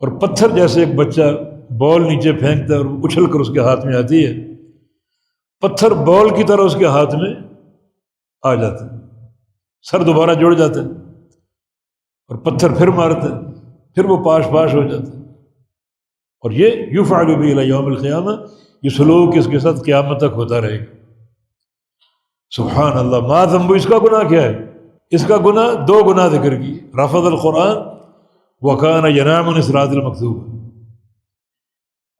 اور پتھر جیسے ایک بچہ بال نیچے پھینکتا ہے اور اچھل کر اس کے ہاتھ میں آتی ہے، پتھر بال کی طرح اس کے ہاتھ میں آ جاتا ہے، سر دوبارہ جڑ جاتا ہے، اور پتھر پھر مارتا ہے، پھر وہ پاش پاش ہو جاتا ہے. اور یہ یفعل بہ الی یوم القیامہ، یہ سلوک اس کے ساتھ قیامت تک ہوتا رہے گا. سبحان اللہ. ما ذنب، اس کا گناہ کیا ہے؟ اس کا گناہ 2 گناہ ذکر کی، رفض القرآن وکان ینام عن الصراط المکتوب.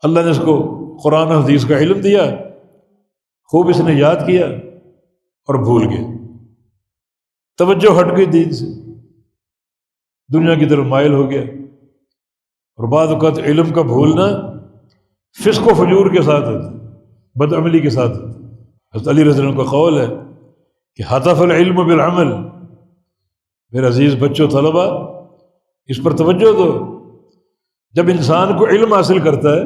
اللہ نے اس کو قرآن و حدیث کا علم دیا، خوب اس نے یاد کیا اور بھول گیا، توجہ ہٹ گئی دین سے، دنیا کی طرف مائل ہو گیا. اور بعض اوقات علم کا بھولنا فسق و فجور کے ساتھ ہوتا ہے، بد عملی کے ساتھ ہوتا ہے. حضرت علی رضی اللہ عنہ کا قول ہے کہ حطف العلم بالعمل. میرے عزیز بچوں، طلبہ، اس پر توجہ دو. جب انسان کو علم حاصل کرتا ہے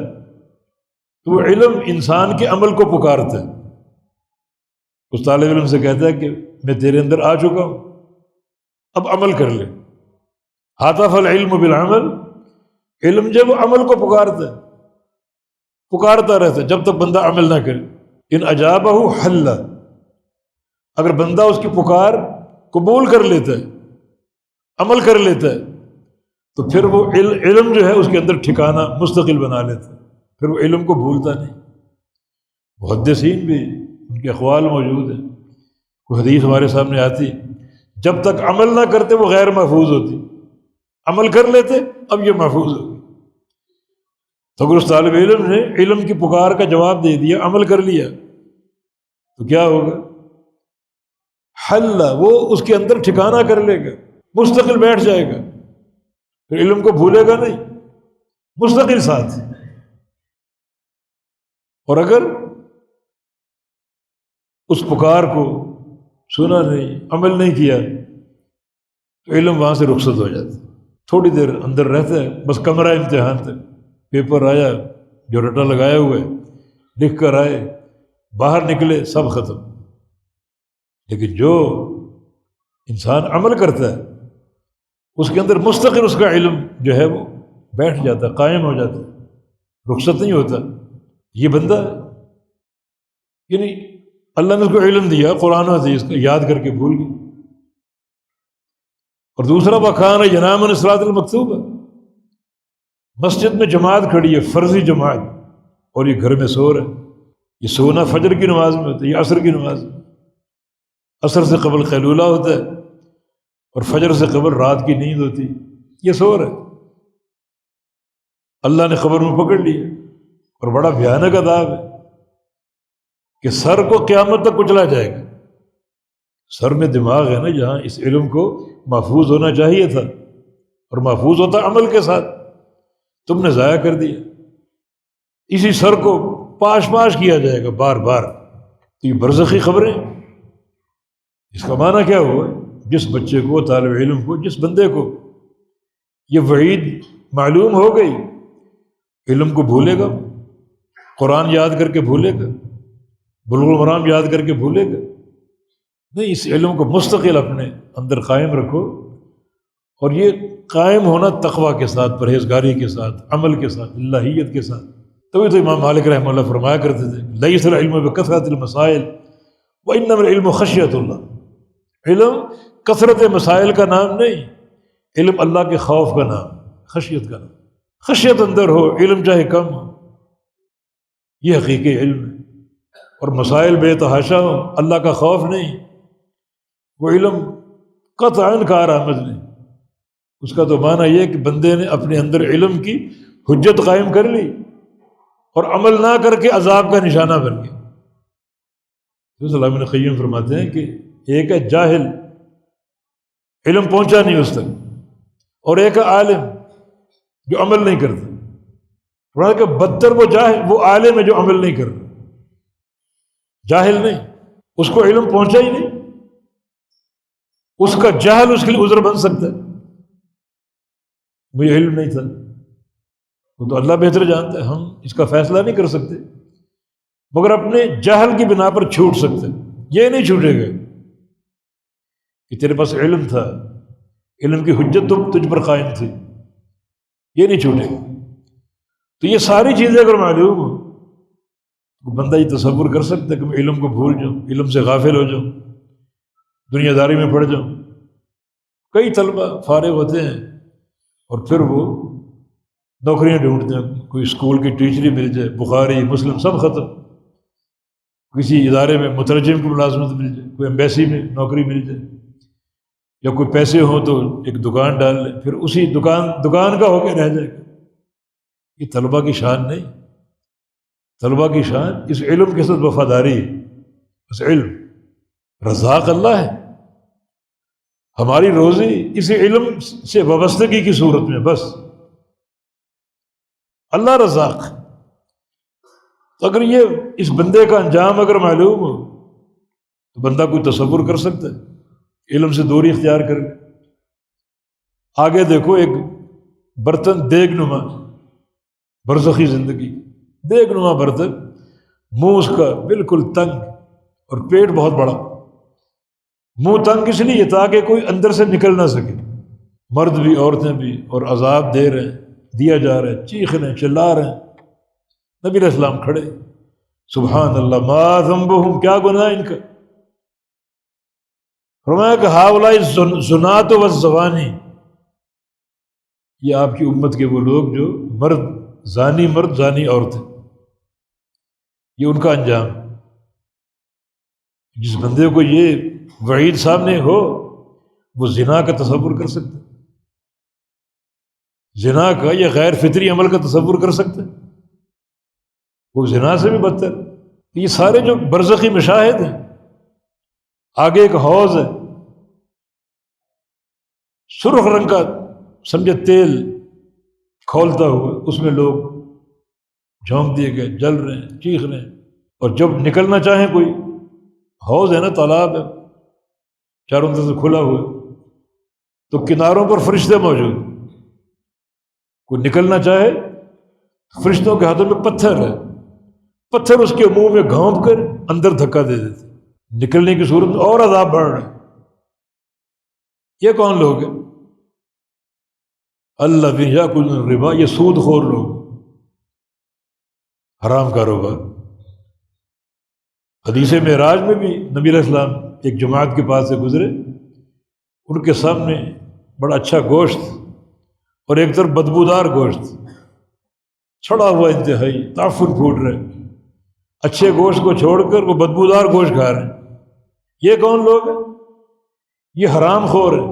تو وہ علم انسان کے عمل کو پکارتا ہے. اس طالب علم سے کہتا ہے کہ میں تیرے اندر آ چکا ہوں، اب عمل کر لے. حطف العلم بالعمل، علم جب عمل کو پکارتا ہے، پکارتا رہتا ہے جب تک بندہ عمل نہ کرے. ان اجابہ حل، اگر بندہ اس کی پکار قبول کر لیتا ہے، عمل کر لیتا ہے، تو پھر وہ علم جو ہے اس کے اندر ٹھکانہ مستقل بنا لیتا ہے، پھر وہ علم کو بھولتا نہیں. محدثین بھی ان کے اقوال موجود ہیں. کوئی حدیث ہمارے سامنے آتی، جب تک عمل نہ کرتے وہ غیر محفوظ ہوتی، عمل کر لیتے اب یہ محفوظ ہوگی. تو اگر اس طالب علم نے علم کی پکار کا جواب دے دیا، عمل کر لیا، تو کیا ہوگا؟ حل، وہ اس کے اندر ٹھکانہ کر لے گا، مستقل بیٹھ جائے گا، پھر علم کو بھولے گا نہیں، مستقل ساتھ. اور اگر اس پکار کو سنا نہیں، عمل نہیں کیا، تو علم وہاں سے رخصت ہو جاتا ہے، تھوڑی دیر اندر رہتا ہے، بس کمرہ امتحان تک، پیپر آیا جو رٹا لگایا ہوا ہے لکھ کر آئے، باہر نکلے سب ختم۔ لیکن جو انسان عمل کرتا ہے اس کے اندر مستقل اس کا علم جو ہے وہ بیٹھ جاتا ہے، قائم ہو جاتا ہے، رخصت نہیں ہوتا۔ یہ بندہ یعنی اللہ نے اس کو علم دیا، قرآن و حدیث کا، یاد کر کے بھول گیا۔ اور دوسرا وَكَانَ يَنَامُ عَنِ الصَّلَاةِ الْمَكْتُوبَةِ، مسجد میں جماعت کھڑی ہے، فرضی جماعت، اور یہ گھر میں سو رہا ہے۔ یہ سونا فجر کی نماز میں ہوتا ہے، یہ عصر کی نماز میں، عصر سے قبل قیلولہ ہوتا ہے اور فجر سے قبل رات کی نیند ہوتی، یہ سو رہا ہے۔ اللہ نے خبر میں پکڑ لیا، اور بڑا بھیانک عذاب ہے کہ سر کو قیامت تک کچلا جائے گا۔ سر میں دماغ ہے نا، جہاں اس علم کو محفوظ ہونا چاہیے تھا، اور محفوظ ہوتا عمل کے ساتھ، تم نے ضائع کر دیا۔ اسی سر کو پاش پاش کیا جائے گا بار بار۔ تو یہ برزخی خبریں، اس کا معنی کیا ہوا؟ جس بچے کو، طالب علم کو، جس بندے کو یہ وعید معلوم ہو گئی، علم کو بھولے گا، قرآن یاد کر کے بھولے گا، بلوغ المرام یاد کر کے بھولے گا نہیں۔ اس علم کو مستقل اپنے اندر قائم رکھو، اور یہ قائم ہونا تقویٰ کے ساتھ، پرہیزگاری کے ساتھ، عمل کے ساتھ، اللہیت کے ساتھ۔ تبھی تو امام مالک رحمہ اللہ فرمایا کرتے تھے لیس العلم بکثرۃ المسائل وانما العلم خشیۃ اللہ۔ علم کثرت مسائل کا نام نہیں، علم اللہ کے خوف کا نام، خشیت کا نام۔ خشیت اندر ہو، علم چاہے کم ہو، یہ حقیقی علم ہے۔ اور مسائل بے تحاشا ہو، اللہ کا خوف نہیں، وہ علم قطعاً کارآمد نہیں۔ اس کا تو معنی یہ کہ بندے نے اپنے اندر علم کی حجت قائم کر لی اور عمل نہ کر کے عذاب کا نشانہ بن گیا۔ علامہ ابن قیم فرماتے ہیں کہ ایک ہے جاہل، علم پہنچا نہیں اس تک، اور ایک ہے عالم جو عمل نہیں کرتا۔ فرمایا کہ بدتر وہ جاہل، وہ عالم ہے جو عمل نہیں کر رہا، جاہل نہیں، اس کو علم پہنچا ہی نہیں، اس کا جہل اس کے لیے عذر بن سکتا ہے، مجھے علم نہیں تھا۔ وہ تو اللہ بہتر جانتا ہے، ہم اس کا فیصلہ نہیں کر سکتے، مگر اپنے جہل کی بنا پر چھوٹ سکتے۔ یہ نہیں چھوٹے گا کہ تیرے پاس علم تھا، علم کی حجت تجھ پر قائم تھی، یہ نہیں چھوٹے گا۔ تو یہ ساری چیزیں اگر معلوم ہو تو بندہ یہ تصور کر سکتا ہے کہ میں علم کو بھول جاؤں، علم سے غافل ہو جاؤں، دنیا داری میں پڑ جاؤں۔ کئی طلبہ فارغ ہوتے ہیں اور پھر وہ نوکریاں ڈھونڈتے ہیں، کوئی اسکول کی ٹیچری مل جائے، بخاری مسلم سب ختم، کسی ادارے میں مترجم کی ملازمت مل جائے، کوئی ایمبیسی میں نوکری مل جائے، یا کوئی پیسے ہوں تو ایک دکان ڈال لے، پھر اسی دکان کا ہو کے رہ جائے گا۔ یہ طلبہ کی شان نہیں، طلبہ کی شان اس علم کے ساتھ وفاداری ہے۔ اس علم رزاق اللہ ہے، ہماری روزی اسی علم سے وابستگی کی صورت میں، بس اللہ رزاق۔ تو اگر یہ اس بندے کا انجام اگر معلوم ہو تو بندہ کوئی تصور کر سکتا ہے علم سے دوری اختیار کر لے۔ آگے دیکھو، ایک برتن دیگ نما، برزخی زندگی، دیگ نما برتن، منہ اس کا بالکل تنگ اور پیٹ بہت بڑا۔ منہ تنگ اس لیے تاکہ کوئی اندر سے نکل نہ سکے، مرد بھی عورتیں بھی، اور عذاب دے رہے ہیں، دیا جا رہا ہے، چیخ رہے ہیں، چلا رہے ہیں۔ نبی علیہ السلام کھڑے، سبحان اللہ ما ذنبہم، کیا گناہ ان کا؟ فرمایا کہ ہؤلاء الزنات والزوانی، یہ آپ کی امت کے وہ لوگ جو مرد زانی عورتیں، یہ ان کا انجام۔ جس بندے کو یہ وعید سامنے ہو وہ زنا کا تصور کر سکتا ہے، زنا کا یا غیر فطری عمل کا تصور کر سکتا ہے، وہ زنا سے بھی بدتر۔ یہ سارے جو برزخی مشاہد ہیں، آگے ایک حوض ہے، سرخ رنگ کا سمجھے تیل کھولتا ہوا، اس میں لوگ جھونک دیے گئے، جل رہے ہیں، چیخ رہے ہیں، اور جب نکلنا چاہیں، کوئی حوض ہے نا، تالاب ہے، چاروں طرف سے کھلا ہوا ہے، تو کناروں پر فرشتے موجود، کوئی نکلنا چاہے فرشتوں کے ہاتھوں میں پتھر ہے، پتھر اس کے منہ میں گھونپ کر اندر دھکا دے دیتے، نکلنے کی صورت میں اور عذاب بڑھ رہا ہے۔ یہ کون لوگ ہیں؟ الذین یأکلون الربا، یہ سود خور لوگ، حرام کاروبار۔ حدیث معراج میں بھی نبی علیہ السلام ایک جماعت کے پاس سے گزرے، ان کے سامنے بڑا اچھا گوشت اور ایک طرف بدبودار گوشت چھڑا ہوا، انتہائی تعفن پھوٹ رہے، اچھے گوشت کو چھوڑ کر وہ بدبودار گوشت کھا رہے ہیں۔ یہ کون لوگ ہیں؟ یہ حرام خور ہیں۔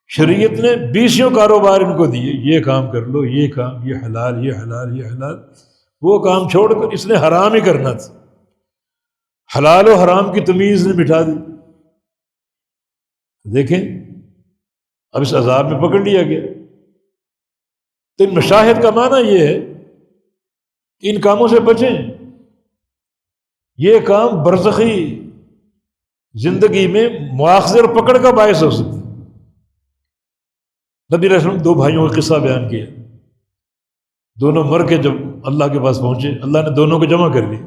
شریعت نے 20 کاروبار ان کو دیے، یہ کام کر لو، یہ کام، یہ حلال، یہ حلال، یہ حلال، وہ کام چھوڑ کر اس نے حرام ہی کرنا تھا۔ حلال و حرام کی تمیز نے مٹا دی۔ دیکھیں اب اس عذاب میں پکڑ لیا گیا۔ تو ان مشاہد کا معنی یہ ہے کہ ان کاموں سے بچیں۔ یہ کام برزخی زندگی میں مواخذے اور پکڑ کا باعث ہو سکتا ہے۔ نبی علیہ السلام 2 بھائیوں کا قصہ بیان کیا، دونوں مر کے جب اللہ کے پاس پہنچے، اللہ نے دونوں کو جمع کر لی،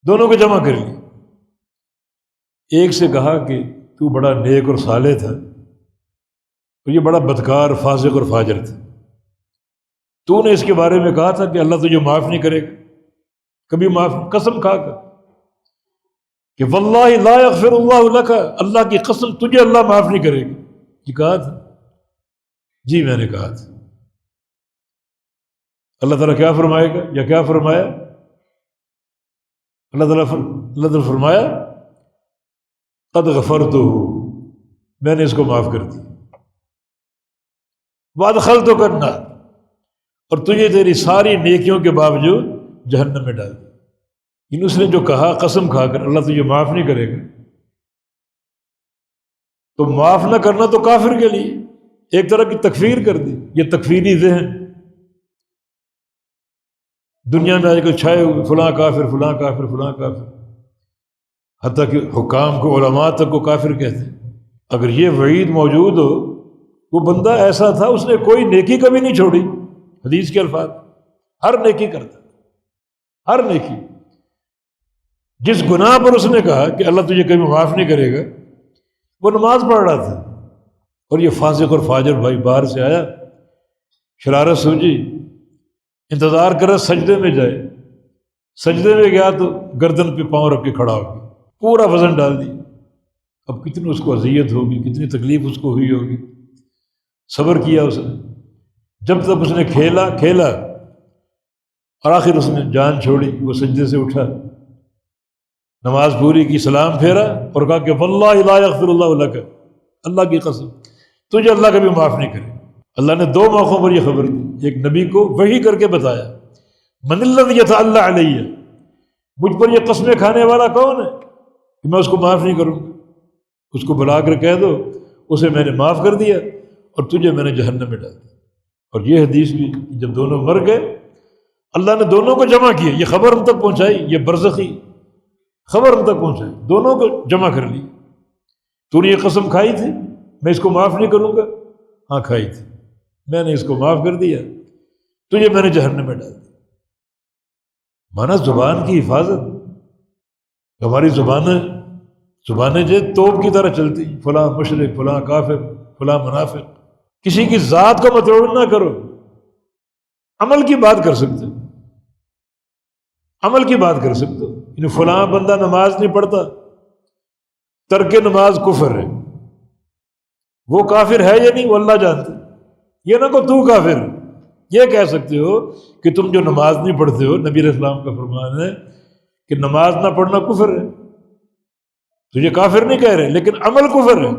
دونوں کو جمع کر لی۔ ایک سے کہا کہ تو بڑا نیک اور صالح تھا، تو یہ بڑا بدکار، فاسق اور فاجر تھا، تو نے اس کے بارے میں کہا تھا کہ اللہ تجھے معاف نہیں کرے گا، کبھی معاف، قسم کھا کر کہ واللہ لا یغفر اللہ لک، اللہ کی قسم تجھے اللہ معاف نہیں کرے گا، یہ کہا تھا؟ جی میں نے کہا تھا۔ اللہ تعالیٰ کیا فرمائے گا یا کیا فرمایا؟ اللہ تعالیٰ فرمایا قد غفرتہ، میں نے اس کو معاف کر دی، وادخلتک النار، اور تجھے تیری ساری نیکیوں کے باوجود جہنم میں ڈال دی۔ اس نے جو کہا قسم کھا کر اللہ تجھے معاف نہیں کرے گا، تو معاف نہ کرنا تو کافر کے لیے ایک طرح کی تکفیر کر دی۔ یہ تکفیری ذہن دنیا میں آج کل چھائے ہوئے، فلاں کافر، فلاں کافر، فلاں کافر، حتیٰ کہ حکام کو، علماء تک کو کافر کہتے ہیں۔ اگر یہ وعید موجود ہو، وہ بندہ ایسا تھا اس نے کوئی نیکی کبھی نہیں چھوڑی، حدیث کے الفاظ، ہر نیکی کرتا، ہر نیکی۔ جس گناہ پر اس نے کہا کہ اللہ تجھے کبھی معاف نہیں کرے گا، وہ نماز پڑھ رہا تھا، اور یہ فاسق اور فاجر بھائی باہر سے آیا، شرارت سوجی، انتظار کر رہا سجدے میں جائے، سجدے میں گیا تو گردن پہ پاؤں رکھ کے کھڑا ہو گیا، پورا وزن ڈال دیا۔ اب کتنی اس کو اذیت ہوگی، کتنی تکلیف اس کو ہوئی ہوگی، صبر کیا اس نے، جب تک اس نے کھیلا اور آخر اس نے جان چھوڑی، وہ سجدے سے اٹھا، نماز پوری کی، سلام پھیرا اور کہا کہ واللہ لا یغفر اللہ لک، اللہ کی قسم تجھے اللہ کبھی معاف نہیں کرے۔ اللہ نے 2 موقعوں پر یہ خبر دی، ایک نبی کو وحی کر کے بتایا، من الذی یتعلی علیہ، مجھ پر یہ قسمیں کھانے والا کون ہے کہ میں اس کو معاف نہیں کروں گا، اس کو بلا کر کہہ دو اسے میں نے معاف کر دیا اور تجھے میں نے جہنم میں ڈال دیا۔ اور یہ حدیث بھی جب دونوں مر گئے، اللہ نے دونوں کو جمع کیا، یہ خبر ہم تک پہنچائی، یہ برزخی خبر ہم تک پہنچائی، دونوں کو جمع کر لی۔ تو نے یہ قسم کھائی تھی میں اس کو معاف نہیں کروں گا؟ ہاں کھائی تھی، میں نے اس کو معاف کر دیا، تجھے میں نے جہنم میں ڈال دیا۔ مانا زبان کی حفاظت۔ ہماری زبانیں جو توپ کی طرح چلتی، فلاں مشرک، فلاں کافر، فلاں منافق۔ کسی کی ذات کو مطلوب نہ کرو، عمل کی بات کر سکتے، عمل کی بات کر سکتے ہو۔ فلاں بندہ نماز نہیں پڑھتا، ترک نماز کفر ہے، وہ کافر ہے یا نہیں وہ اللہ جانتا۔ یہ نہ کہ تو کافر، یہ کہہ سکتے ہو کہ تم جو نماز نہیں پڑھتے ہو، نبی علیہ السلام کا فرمان ہے کہ نماز نہ پڑھنا کفر ہے، تجھے کافر نہیں کہہ رہے، لیکن عمل کفر ہے۔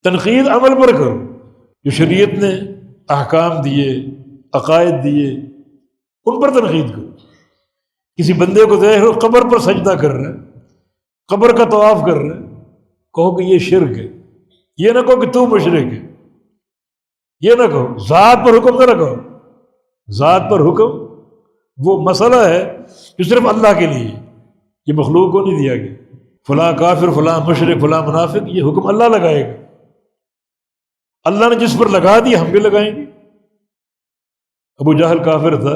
تنقید عمل پر کرو، جو شریعت نے احکام دیے، عقائد دیے، ان پر تنقید کرو۔ کسی بندے کو دیکھ لو قبر پر سجدہ کر رہا ہے، قبر کا طواف کر رہا ہے، کہو کہ یہ شرک ہے، یہ نہ کہو کہ تو مشرک ہے، یہ نہ کہو، ذات پر حکم نہ رکھو۔ ذات پر حکم وہ مسئلہ ہے جو صرف اللہ کے لیے، یہ مخلوق کو نہیں دیا گیا۔ فلاں کافر، فلاں مشرک، فلاں منافق، یہ حکم اللہ لگائے گا۔ اللہ نے جس پر لگا دی ہم بھی لگائیں گے۔ ابو جہل کافر تھا،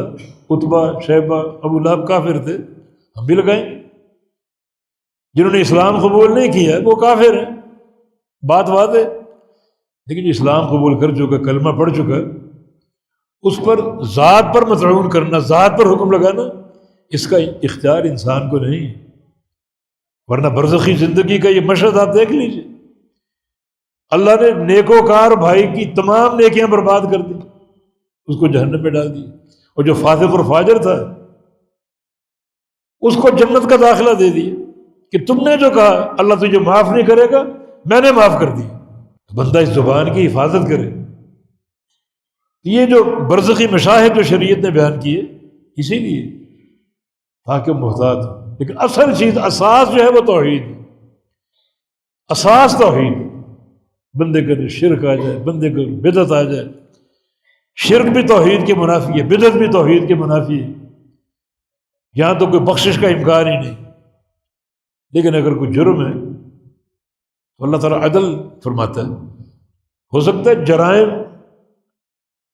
عتبہ، شیبہ، ابو لہب کافر تھے، ہم بھی لگائیں گے۔ جنہوں نے اسلام قبول نہیں کیا وہ کافر ہیں، بات واضح۔ لیکن جو اسلام قبول کر چکا، کلمہ پڑھ چکا، اس پر ذات پر مطعون کرنا، ذات پر حکم لگانا، اس کا اختیار انسان کو نہیں ہے۔ ورنہ برزخی زندگی کا یہ مشہد آپ دیکھ لیجئے، اللہ نے نیکوکار بھائی کی تمام نیکیاں برباد کر دی، اس کو جہنم میں ڈال دی، اور جو فاسق اور فاجر تھا اس کو جنت کا داخلہ دے دیا کہ تم نے جو کہا اللہ تجھے معاف نہیں کرے گا، میں نے معاف کر دیا۔ بندہ اس زبان کی حفاظت کرے۔ یہ جو برزخی مشاہد جو شریعت نے بیان کیے اسی لیے تاکہ محتاط ہو، لیکن اصل چیز، اساس جو ہے وہ توحید، اساس توحید۔ بندے کے شرک آ جائے، بندے کو بدعت آ جائے، شرک بھی توحید کے منافی ہے، بدعت بھی توحید کے منافی ہے، یہاں تو کوئی بخشش کا امکان ہی نہیں۔ لیکن اگر کوئی جرم ہے تو اللہ تعالیٰ عدل فرماتا ہے، ہو سکتا ہے جرائم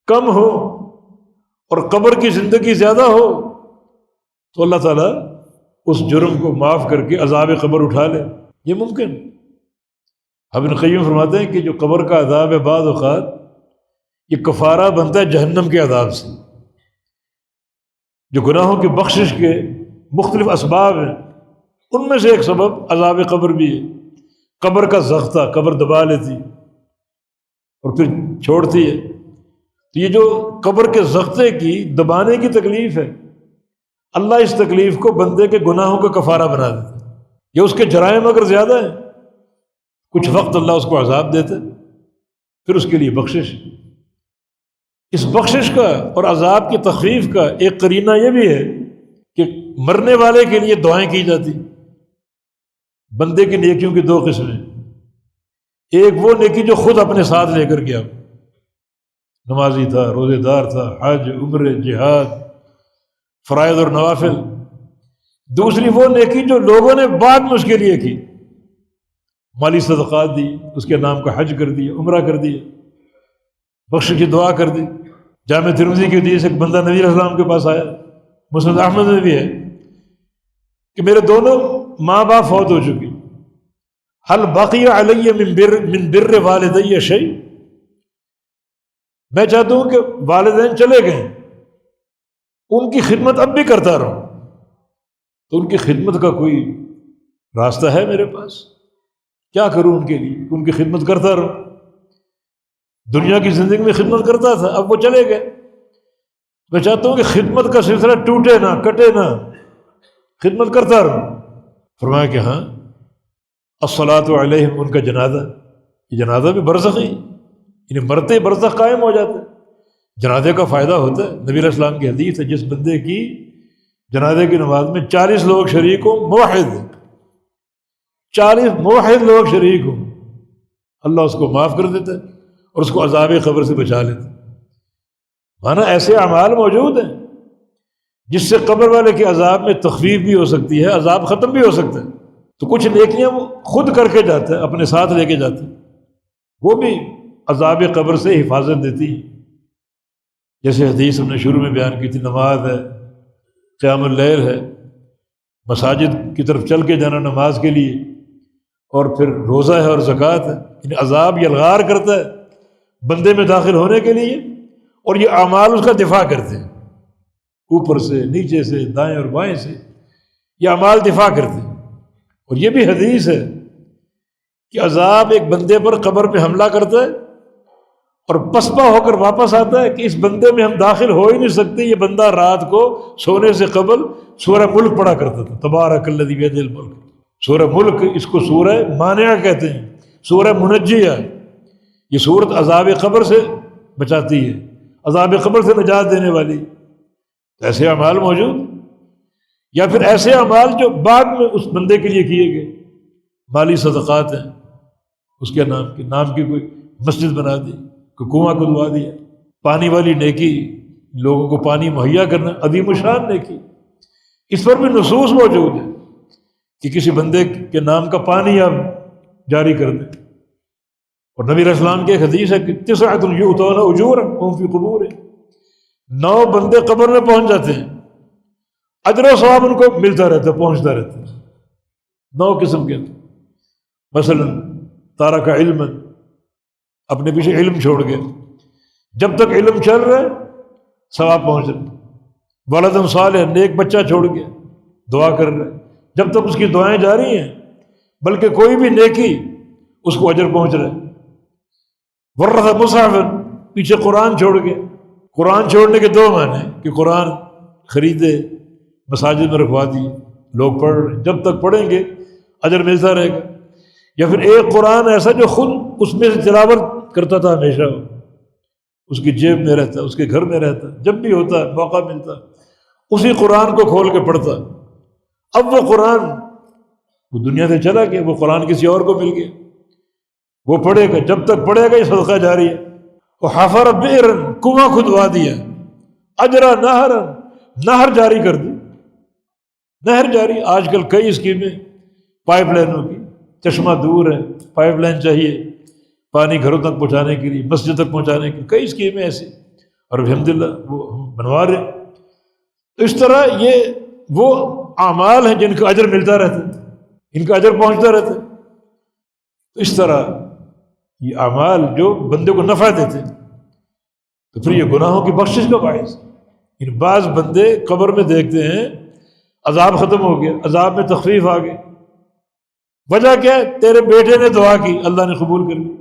کم ہو اور قبر کی زندگی زیادہ ہو تو اللہ تعالیٰ اس جرم کو معاف کر کے عذاب قبر اٹھا لے، یہ ممکن۔ ابن قیم فرماتے ہیں کہ جو قبر کا عذاب ہے بعض اوقات یہ کفارہ بنتا ہے جہنم کے عذاب سے۔ جو گناہوں کی بخشش کے مختلف اسباب ہیں ان میں سے ایک سبب عذاب قبر بھی ہے۔ قبر کا زغطہ، قبر دبا لیتی اور پھر چھوڑتی ہے، تو یہ جو قبر کے زغطے کی، دبانے کی تکلیف ہے، اللہ اس تکلیف کو بندے کے گناہوں کا کفارہ بنا دیتا ہے۔ یا اس کے جرائم اگر زیادہ ہیں کچھ وقت اللہ اس کو عذاب دیتا ہے، پھر اس کے لیے بخشش۔ اس بخشش کا اور عذاب کی تخفیف کا ایک قرینہ یہ بھی ہے کہ مرنے والے کے لیے دعائیں کی جاتی۔ بندے کی نیکیوں کی دو قسمیں، ایک وہ نیکی جو خود اپنے ساتھ لے کر گیا، نمازی تھا، روزے دار تھا، حج، عمرے، جہاد، فرائض اور نوافل۔ دوسری وہ نیکی جو لوگوں نے بعد میں اس کے لیے کی، مالی صدقات دی، اس کے نام کا حج کر دیا، عمرہ کر دیا، بخش کی دعا کر دی۔ جامع ترمذی کی حدیث، ایک بندہ نبی علیہ السلام کے پاس آیا، مسند احمد میں بھی ہے، کہ میرے دونوں ماں باپ فوت ہو چکی، حل بقی علی من بر والدی شیء، میں چاہتا ہوں کہ والدین چلے گئے، ان کی خدمت اب بھی کرتا رہوں، تو ان کی خدمت کا کوئی راستہ ہے میرے پاس؟ کیا کروں ان کے لیے ان کی خدمت کرتا رہوں؟ دنیا کی زندگی میں خدمت کرتا تھا، اب وہ چلے گئے، میں چاہتا ہوں کہ خدمت کا سلسلہ ٹوٹے نہ، کٹے نہ، خدمت کرتا رہوں۔ فرمایا کہ ہاں، الصلاۃ علیہم، ان کا جنازہ، یہ جنازہ بھی برزخی، یعنی مرتے برزخ قائم ہو جاتا ہے۔ جنازے کا فائدہ ہوتا ہے، نبی علیہ السلام کی حدیث ہے، جس بندے کی جنازے کی نماز میں 40 لوگ شریک ہوں، موحد، 40 موحد لوگ شریک ہوں، اللہ اس کو معاف کر دیتا ہے اور اس کو عذاب قبر سے بچا لیتا ہے۔ مانا ایسے اعمال موجود ہیں جس سے قبر والے کے عذاب میں تخفیف بھی ہو سکتی ہے، عذاب ختم بھی ہو سکتا ہے۔ تو کچھ نیکیاں وہ خود کر کے جاتا ہے، اپنے ساتھ لے کے جاتا ہے، وہ بھی عذاب قبر سے حفاظت دیتی ہے۔ جیسے حدیث ہم نے شروع میں بیان کی تھی، نماز ہے، قیام اللیل ہے، مساجد کی طرف چل کے جانا نماز کے لیے، اور پھر روزہ ہے اور زکوٰۃ ہے، یعنی عذاب یلغار کرتا ہے بندے میں داخل ہونے کے لیے، اور یہ اعمال اس کا دفاع کرتے ہیں، اوپر سے، نیچے سے، دائیں اور بائیں سے، یہ اعمال دفاع کرتے ہیں۔ اور یہ بھی حدیث ہے کہ عذاب ایک بندے پر قبر پہ حملہ کرتا ہے اور پسپا ہو کر واپس آتا ہے کہ اس بندے میں ہم داخل ہو ہی نہیں سکتے۔ یہ بندہ رات کو سونے سے قبل سورہ ملک پڑھا کرتا تھا، تبارک الذی بیدہ الملک۔ سورہ ملک، اس کو سورہ مانعہ کہتے ہیں، سورہ منجیہ۔ یہ سورت عذاب قبر سے بچاتی ہے، عذاب قبر سے نجات دینے والی۔ ایسے اعمال موجود، یا پھر ایسے اعمال جو بعد میں اس بندے کے لیے کیے گئے، مالی صدقات ہیں، اس کے نام کی کوئی مسجد بنا دی، کوئی کنواں کھدوا دیا، پانی والی نیکی، لوگوں کو پانی مہیا کرنا، عظیم الشان نیکی۔ اس پر بھی نصوص موجود ہے کہ کسی بندے کے نام کا پانی آپ جاری کر دیں. اور نبی علیہ السلام کی ایک حدیث ہے کہ تسعۃ یؤتون اجورا وهم فی قبور، 9 بندے قبر میں پہنچ جاتے ہیں، اجر و ثواب ان کو ملتا رہتا ہے، پہنچتا رہتا ہے. 9 قسم کے، مثلا تارک علما، اپنے پیچھے علم چھوڑ گیا، جب تک علم چل رہا ہے ثواب پہنچ رہا ہے. ولد صالح، نیک بچہ چھوڑ گیا، دعا کر رہا ہے، جب تک اس کی دعائیں جاری ہیں بلکہ کوئی بھی نیکی اس کو اجر پہنچ رہا ہے. ورث مصحفا، پیچھے قرآن چھوڑ گیا. قرآن چھوڑنے کے 2 معنی ہیں کہ قرآن خریدے، مساجد میں رکھوا دیے، لوگ پڑھ رہے ہیں، جب تک پڑھیں گے اجر ملتا رہے گا. یا پھر ایک قرآن ایسا جو خود اس میں سے تلاوت کرتا تھا، ہمیشہ اس کی جیب میں رہتا، اس کے گھر میں رہتا، جب بھی ہوتا موقع ملتا اسی قرآن کو کھول کے پڑھتا. اب وہ قرآن وہ دنیا سے چلا گیا، وہ قرآن کسی اور کو مل گیا، وہ پڑھے گا، جب تک پڑھے گا یہ صدقہ جاری ہے. وہ حفر بئرا، کنواں کھدوا دیا، اجرا نہر، نہر جاری کر دی، نہر جاری. آج کل کئی اسکیمیں پائپ لائنوں کی، چشمہ دور ہے، پائپ لائن چاہیے پانی گھروں تک پہنچانے کے لیے، مسجد تک پہنچانے کے لیے، کئی اسکیمیں ایسی، اور الحمدللہ وہ ہم بنوا رہے ہیں. تو اس طرح یہ وہ اعمال ہیں جن کا اجر ملتا رہتا ہے، ان کا اجر پہنچتا رہتا ہے. تو اس طرح یہ اعمال جو بندے کو نفع دیتے ہیں، تو پھر یہ گناہوں کی بخشش کا باعث. ان بعض بندے قبر میں دیکھتے ہیں عذاب ختم ہو گیا، عذاب میں تخفیف آ گئی. وجہ کیا ہے؟ تیرے بیٹے نے دعا کی، اللہ نے قبول کر لی.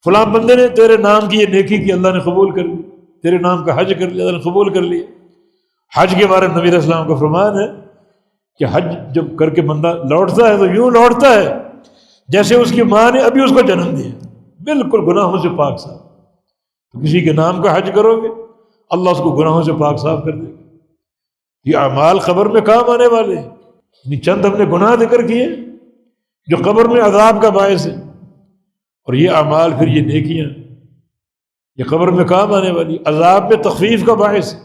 فلاں بندے نے تیرے نام کی یہ نیکی کی، اللہ نے قبول کر لی. تیرے نام کا حج کر لیا، اللہ نے قبول کر لیا. حج کے بارے میں نبی علیہ السلام کا فرمان ہے کہ حج جب کر کے بندہ لوٹتا ہے تو یوں لوٹتا ہے جیسے اس کی ماں نے ابھی اس کو جنم دیا، بالکل گناہوں سے پاک صاف. تو کسی کے نام کا حج کرو گے اللہ اس کو گناہوں سے پاک صاف کر دے گا. یہ اعمال قبر میں کام آنے والے ہیں. چند ہم نے گناہ ذکر کیے جو قبر میں عذاب کا باعث ہے، اور یہ اعمال پھر یہ نیکیاں یہ قبر میں کام آنے والی، عذاب میں تخفیف کا باعث ہے.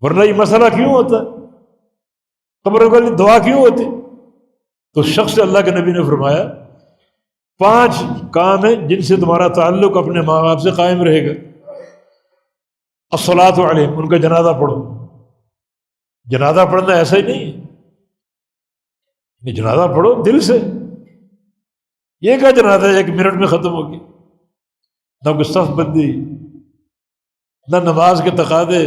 ورنہ یہ مسئلہ کیوں ہوتا ہے؟ قبر والی دعا کیوں ہوتی؟ تو شخص سے اللہ کے نبی نے فرمایا 5 کام ہیں جن سے تمہارا تعلق اپنے ماں باپ سے قائم رہے گا. الصلاۃ علیہم، ان کا جنازہ پڑھو. جنازہ پڑھنا ایسا ہی نہیں ہے، جنازہ پڑھو دل سے. یہ کیا جنازہ 1 منٹ میں ختم ہو گیا؟ نہ کوئی صف بندی، نہ نماز کے تقاضے،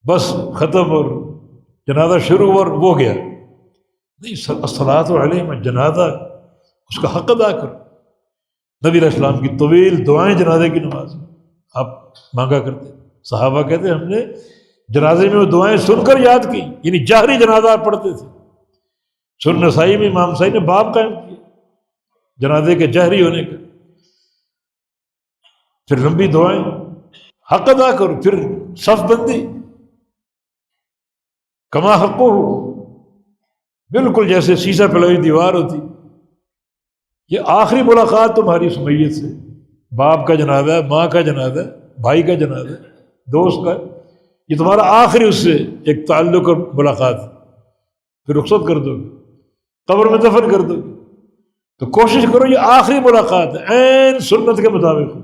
بس ختم اور جنازہ شروع اور وہ گیا. نہیں، الصلاۃ علیہم، جنازہ اس کا حق ادا کرو. نبی علیہ السلام کی طویل دعائیں جنازے کی نماز میں آپ مانگا کرتے. صحابہ کہتے ہم نے جنازے میں وہ دعائیں سن کر یاد کی، یعنی جہری جنازہ آپ پڑھتے تھے. سنن نسائی میں امام نسائی نے باب قائم کیا جنازے کے جہری ہونے کا. پھر لمبی دعائیں، حق ادا کرو، پھر صف بندی کما حق ہو، بالکل جیسے سیسا پلائی دیوار ہوتی. یہ آخری ملاقات تمہاری اس میت سے، باپ کا جنازہ ہے، ماں کا جنازہ ہے، بھائی کا جنازہ ہے، دوست کا، یہ تمہارا آخری اس سے ایک تعلق اور ملاقات. پھر رخصت کر دو گے، قبر میں دفن کر دو گے. تو کوشش کرو یہ آخری ملاقات ہے عین سنت کے مطابق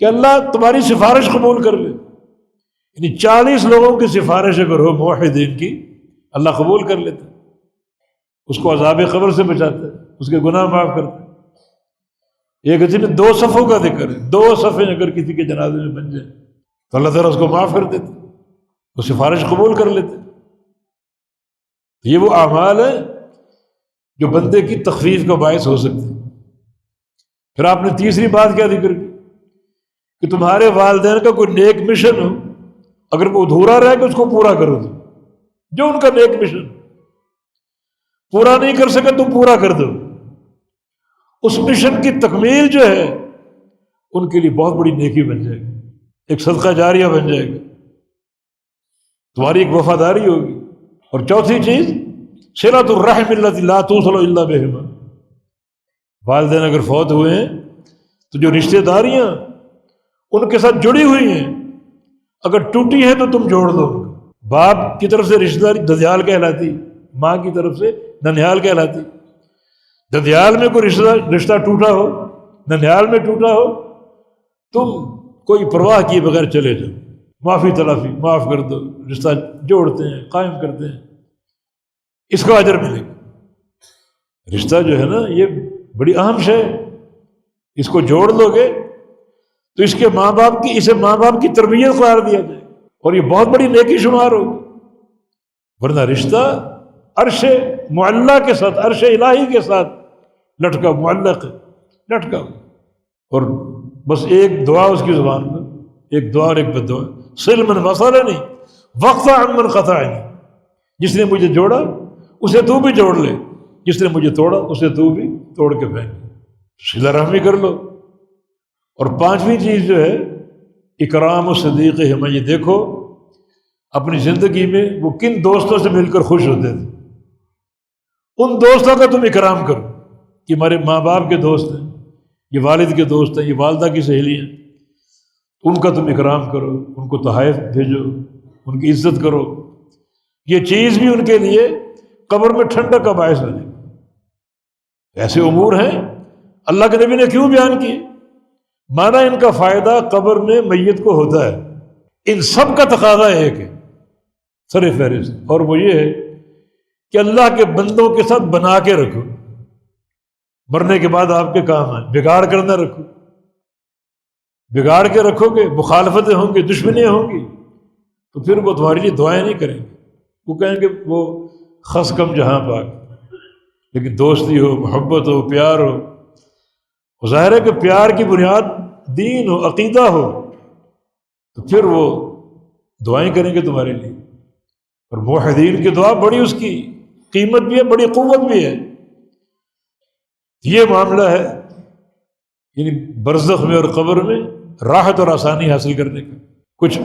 کہ اللہ تمہاری سفارش قبول کر لے. یعنی 40 لوگوں کی سفارش اگر ہو موحدین کی، اللہ قبول کر لیتا، اس کو عذاب قبر سے بچاتا ہے، اس کے گناہ معاف کرتا ہے. ایک کسی نے 2 صفوں کا ذکر ہے، 2 صفیں اگر کسی کے جنازے میں بن جائیں تو اللہ تعالیٰ اس کو معاف کر دیتے، وہ سفارش قبول کر لیتے. یہ وہ اعمال ہیں جو بندے کی تخفیف کا باعث ہو سکتے ہیں. پھر آپ نے تیسری بات کیا ذکر کی کہ تمہارے والدین کا کوئی نیک مشن ہو، اگر وہ ادھورا رہے کہ اس کو پورا کرو. جو ان کا نیک مشن پورا نہیں کر سکے تم پورا کر دو. اس مشن کی تکمیل جو ہے ان کے لیے بہت بڑی نیکی بن جائے گی، ایک صدقہ جاریہ بن جائے گا، تمہاری ایک وفاداری ہوگی. اور چوتھی چیز صلۃ الرحم التي لا توصل الا بهما. والدین اگر فوت ہوئے ہیں تو جو رشتہ داریاں ان کے ساتھ جڑی ہوئی ہیں اگر ٹوٹی ہیں تو تم جوڑ دو. باپ کی طرف سے رشتہ داری دجال کہلاتی، ماں کی طرف سے ننھیال کہلاتی. ددیال میں کوئی رشتہ ٹوٹا ہو، ننھیال میں ٹوٹا ہو، تم کوئی پرواہ کیے بغیر چلے جاؤ، معافی تلافی، معاف کر دو، رشتہ جوڑتے ہیں، قائم کرتے ہیں، اس کا اجر ملے گا. رشتہ جو ہے نا یہ بڑی اہم شے ہے، اس کو جوڑ لو گے تو اس کے ماں باپ کی، اسے ماں باپ کی تربیت قرار دیا جائے اور یہ بہت بڑی نیکی شمار ہوگی. ورنہ رشتہ عرش معلّہ کے ساتھ، عرش الہی کے ساتھ لٹکا، معلق لٹکا، اور بس ایک دعا اس کی زبان پر، ایک دعا اور ایک بد دعا، صل من وصلنی واقطع عن من قطعنی. جس نے مجھے جوڑا اسے تو بھی جوڑ لے، جس نے مجھے توڑا اسے تو بھی توڑ کے پھینک. صلہ رحمی کر لو. اور پانچویں چیز جو ہے اکرام الصدیق ہے. میں یہ دیکھو اپنی زندگی میں وہ کن دوستوں سے مل کر خوش ہوتے تھے، ان دوستوں کا تم اکرام کرو. کہ ہمارے ماں باپ کے دوست ہیں، یہ والد کے دوست ہیں، یہ والدہ کی سہیلی ہیں، ان کا تم اکرام کرو، ان کو تحائف بھیجو، ان کی عزت کرو. یہ چیز بھی ان کے لیے قبر میں ٹھنڈک کا باعث بنے. ایسے امور ہیں اللہ کے نبی نے کیوں بیان کیے؟ مانا ان کا فائدہ قبر میں میت کو ہوتا ہے. ان سب کا تقاضا ایک ہے، سر فہرست، اور وہ یہ ہے کہ اللہ کے بندوں کے ساتھ بنا کے رکھو. مرنے کے بعد آپ کے کام ہے، بگاڑ کر نہ رکھو. بگاڑ کے رکھو گے، مخالفتیں ہوں گی، دشمنیاں ہوں گی، تو پھر وہ تمہارے لیے دعائیں نہیں کریں گے. وہ کہیں گے وہ خس کم جہاں پاک. لیکن دوستی ہو، محبت ہو، پیار ہو، ظاہر ہے کہ پیار کی بنیاد دین ہو، عقیدہ ہو، تو پھر وہ دعائیں کریں گے تمہارے لیے. اور موحدین کی دعا بڑی، اس کی قیمت بھی ہے، بڑی قوت بھی ہے. یہ معاملہ ہے یعنی برزخ میں اور قبر میں راحت اور آسانی حاصل کرنے کا. کچھ